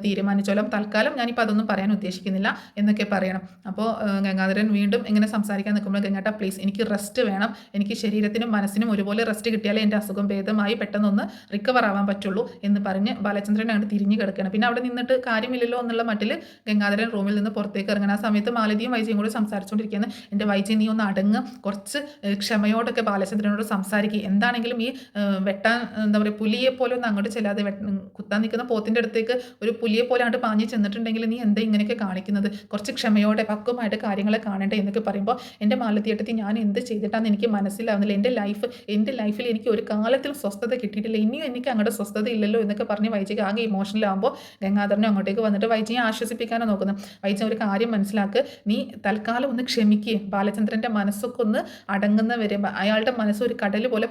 തീരുമാനിച്ചോളാം, തൽക്കാലം ഞാനിപ്പോൾ അതൊന്നും പറയാൻ ഉദ്ദേശിക്കുന്നില്ല എന്നൊക്കെ പറയണം. അപ്പോൾ ഗംഗാധരൻ വീണ്ടും ഇങ്ങനെ സംസാരിക്കാൻ നിൽക്കുമ്പോൾ ഗംഗാട്ട പ്ലീസ്, എനിക്ക് റെസ്റ്റ് വേണം, എനിക്ക് ശരീരത്തിനും മനസ്സിനും ഒരുപോലെ റെസ്റ്റ് കിട്ടിയാലേ എൻ്റെ അസുഖം ഭേദമായി പെട്ടെന്നൊന്ന് റിക്കവർ ആവാൻ പറ്റുള്ളൂ എന്ന് പറഞ്ഞ് ബാലചന്ദ്രൻ അങ്ങോട്ട് തിരിഞ്ഞു കിടക്കുകയാണ്. പിന്നെ അവിടെ നിന്നിട്ട് കാര്യമില്ലല്ലോ എന്നുള്ള മട്ടിൽ ഗംഗാധരൻ റൂമിൽ നിന്ന് പുറത്തേക്ക് ഇറങ്ങണം. ആ സമയത്ത് മാലതിയും വൈജിയും കൂടി സംസാരിച്ചുകൊണ്ടിരിക്കുകയാണ്. എൻ്റെ വൈജി നീ ഒന്ന് അടങ്ങ്, കുറച്ച് ക്ഷമയോടൊക്കെ ബാലചന്ദ്രനോട് സംസാരിക്കുക, എന്താണ് ആണെങ്കിലും ഈ വെട്ടാൻ എന്താ പറയുക പുലിയെ പോലെ ഒന്നും അങ്ങോട്ട് ചെല്ലാതെ കുത്താൻ നിൽക്കുന്ന പോത്തിൻ്റെ അടുത്തേക്ക് ഒരു പുലിയെ പോലെ അങ്ങോട്ട് പാഞ്ഞ് ചെന്നിട്ടുണ്ടെങ്കിൽ നീ എന്താ ഇങ്ങനെയൊക്കെ കാണിക്കുന്നത്, കുറച്ച് ക്ഷമയോടെ പക്വമായിട്ട് കാര്യങ്ങളെ കാണണ്ടേ എന്നൊക്കെ പറയുമ്പോൾ എൻ്റെ മാലത്തിയേട്ടത്തിൽ ഞാൻ എന്ത് ചെയ്തിട്ടാണെന്ന് എനിക്ക് മനസ്സിലാവുന്നില്ല, എൻ്റെ ലൈഫിൽ എനിക്ക് ഒരു കാലത്തിലും സ്വസ്ഥത കിട്ടിയിട്ടില്ല, ഇനിയും എനിക്ക് അങ്ങോട്ട് സ്വസ്ഥത ഇല്ലല്ലോ എന്നൊക്കെ പറഞ്ഞ് വൈജിക്ക് ആകെ ഇമോഷണലാകുമ്പോൾ ഗംഗാധരനും അങ്ങോട്ടേക്ക് വന്നിട്ട് വൈജിയെ ആശ്വസിപ്പിക്കാനോ നോക്കുന്നത്. വൈജ ഒരു കാര്യം മനസ്സിലാക്ക്, നീ തൽക്കാലം ഒന്ന് ക്ഷമിക്കുകയും ബാലചന്ദ്രൻ്റെ മനസ്സൊക്കെ ഒന്ന് അടങ്ങുന്ന വരെ, അയാളുടെ മനസ്സ് ഒരു കടൽ പോലെ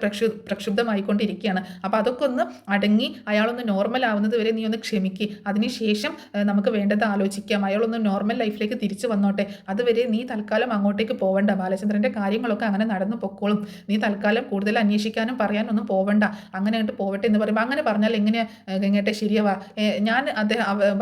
പ്രക്ഷുബ്ധമായിക്കൊണ്ടിരിക്കുകയാണ്. അപ്പോൾ അതൊക്കെ ഒന്ന് അടങ്ങി അയാളൊന്ന് നോർമൽ ആവുന്നത് വരെ നീ ഒന്ന് ക്ഷമിക്കുക. അതിനുശേഷം നമുക്ക് വേണ്ടത് ആലോചിക്കാം. അയാളൊന്ന് നോർമൽ ലൈഫിലേക്ക് തിരിച്ചു വന്നോട്ടെ. അതുവരെ നീ തൽക്കാലം അങ്ങോട്ടേക്ക് പോവണ്ട. ബാലചന്ദ്രൻ്റെ കാര്യങ്ങളൊക്കെ അങ്ങനെ നടന്നു പൊക്കോളും. നീ തൽക്കാലം കൂടുതൽ അന്വേഷിക്കാനും പറയാനൊന്നും പോവണ്ട. അങ്ങനെ അങ്ങോട്ട് പോവട്ടെ എന്ന് പറയുമ്പോൾ അങ്ങനെ പറഞ്ഞാൽ എങ്ങനെയാണ് ഗംഗേട്ടെ ശരിയാവാ? ഞാൻ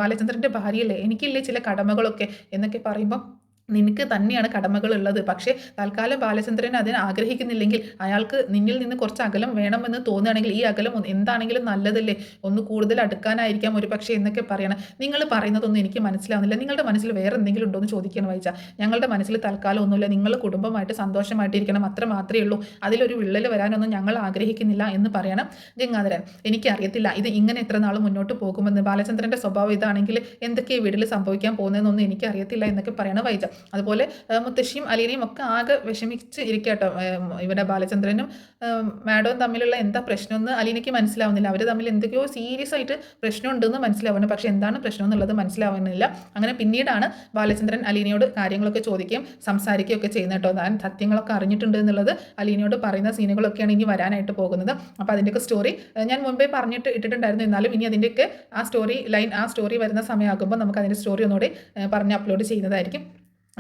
ബാലചന്ദ്രൻ്റെ ഭാര്യയല്ലേ, എനിക്കില്ലേ ചില കടമകളൊക്കെ എന്നൊക്കെ പറയുമ്പോൾ നിനക്ക് തന്നെയാണ് കടമകളുള്ളത്. പക്ഷേ തൽക്കാലം ബാലചന്ദ്രൻ അതിന് ആഗ്രഹിക്കുന്നില്ലെങ്കിൽ അയാൾക്ക് നിന്നിൽ നിന്ന് കുറച്ച് അകലം വേണമെന്ന് തോന്നുകയാണെങ്കിൽ ഈ അകലം എന്താണെങ്കിലും നല്ലതല്ലേ, ഒന്ന് കൂടുതൽ അടുക്കാനായിരിക്കാം ഒരു പക്ഷേ എന്നൊക്കെ പറയണം. നിങ്ങൾ പറയുന്നതൊന്നും എനിക്ക് മനസ്സിലാവുന്നില്ല. നിങ്ങളുടെ മനസ്സിൽ വേറെ എന്തെങ്കിലും ഉണ്ടോ എന്ന് ചോദിക്കണം വായിച്ച. ഞങ്ങളുടെ മനസ്സിൽ തൽക്കാലം ഒന്നുമില്ല. നിങ്ങൾ കുടുംബമായിട്ട് സന്തോഷമായിട്ടിരിക്കണം, അത്ര മാത്രമേ ഉള്ളൂ. അതിലൊരു വിള്ളൽ വരാനൊന്നും ഞങ്ങൾ ആഗ്രഹിക്കുന്നില്ല എന്ന് പറയണം ഗംഗാധരൻ. എനിക്കറിയത്തില്ല ഇത് ഇങ്ങനെ എത്ര നാൾ മുന്നോട്ട് പോകുമെന്ന്. ബാലചന്ദ്രൻ്റെ സ്വഭാവം ഇതാണെങ്കിൽ എന്തൊക്കെ വീട്ടിൽ സംഭവിക്കാൻ പോകുന്നതെന്നൊന്നും എനിക്കറിയത്തില്ല എന്നൊക്കെ പറയണം വായിച്ച. അതുപോലെ മുത്തശ്ശിയും അലീനയും ഒക്കെ ആകെ വിഷമിച്ച് ഇരിക്കട്ടോ. ഇവിടെ ബാലചന്ദ്രനും മാഡവും തമ്മിലുള്ള എന്താ പ്രശ്നമെന്ന് അലീനയ്ക്ക് മനസ്സിലാവുന്നില്ല. അവർ തമ്മിൽ എന്തൊക്കെയോ സീരിയസ് ആയിട്ട് പ്രശ്നമുണ്ടെന്ന് മനസ്സിലാവുന്നു. പക്ഷെ എന്താണ് പ്രശ്നം എന്നുള്ളത് മനസ്സിലാവുന്നില്ല. അങ്ങനെ പിന്നീടാണ് ബാലചന്ദ്രൻ അലീനയോട് കാര്യങ്ങളൊക്കെ ചോദിക്കുകയും സംസാരിക്കുകയും ഒക്കെ ചെയ്യുന്നത് കേട്ടോ. താൻ സത്യങ്ങളൊക്കെ അറിഞ്ഞിട്ടുണ്ട് എന്നുള്ളത് അലീനയോട് പറയുന്ന സീനുകളൊക്കെയാണ് ഇനി വരാനായിട്ട് പോകുന്നത്. അപ്പോൾ അതിൻ്റെയൊക്കെ സ്റ്റോറി ഞാൻ മുമ്പേ ഇട്ടിട്ടുണ്ടായിരുന്നു. എന്നാലും ഇനി അതിൻ്റെയൊക്കെ ആ സ്റ്റോറി വരുന്ന സമയമാകുമ്പോൾ നമുക്ക് അതിൻ്റെ സ്റ്റോറി ഒന്നുകൂടി പറഞ്ഞ് അപ്ലോഡ് ചെയ്യുന്നതായിരിക്കും.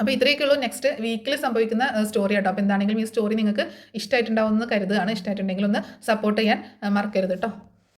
അപ്പോൾ ഇത്രയൊക്കെയുള്ളൂ നെക്സ്റ്റ് വീക്കിൽ സംഭവിക്കുന്ന സ്റ്റോറി കേട്ടോ. അപ്പോൾ എന്താണെങ്കിലും ഈ സ്റ്റോറി നിങ്ങൾക്ക് ഇഷ്ടമായിട്ടുണ്ടാവുമെന്ന് കരുതുകയാണ്. ഇഷ്ടമായിട്ടുണ്ടെങ്കിൽ ഒന്ന് സപ്പോർട്ട് ചെയ്യാൻ മറക്കരുത് കേട്ടോ.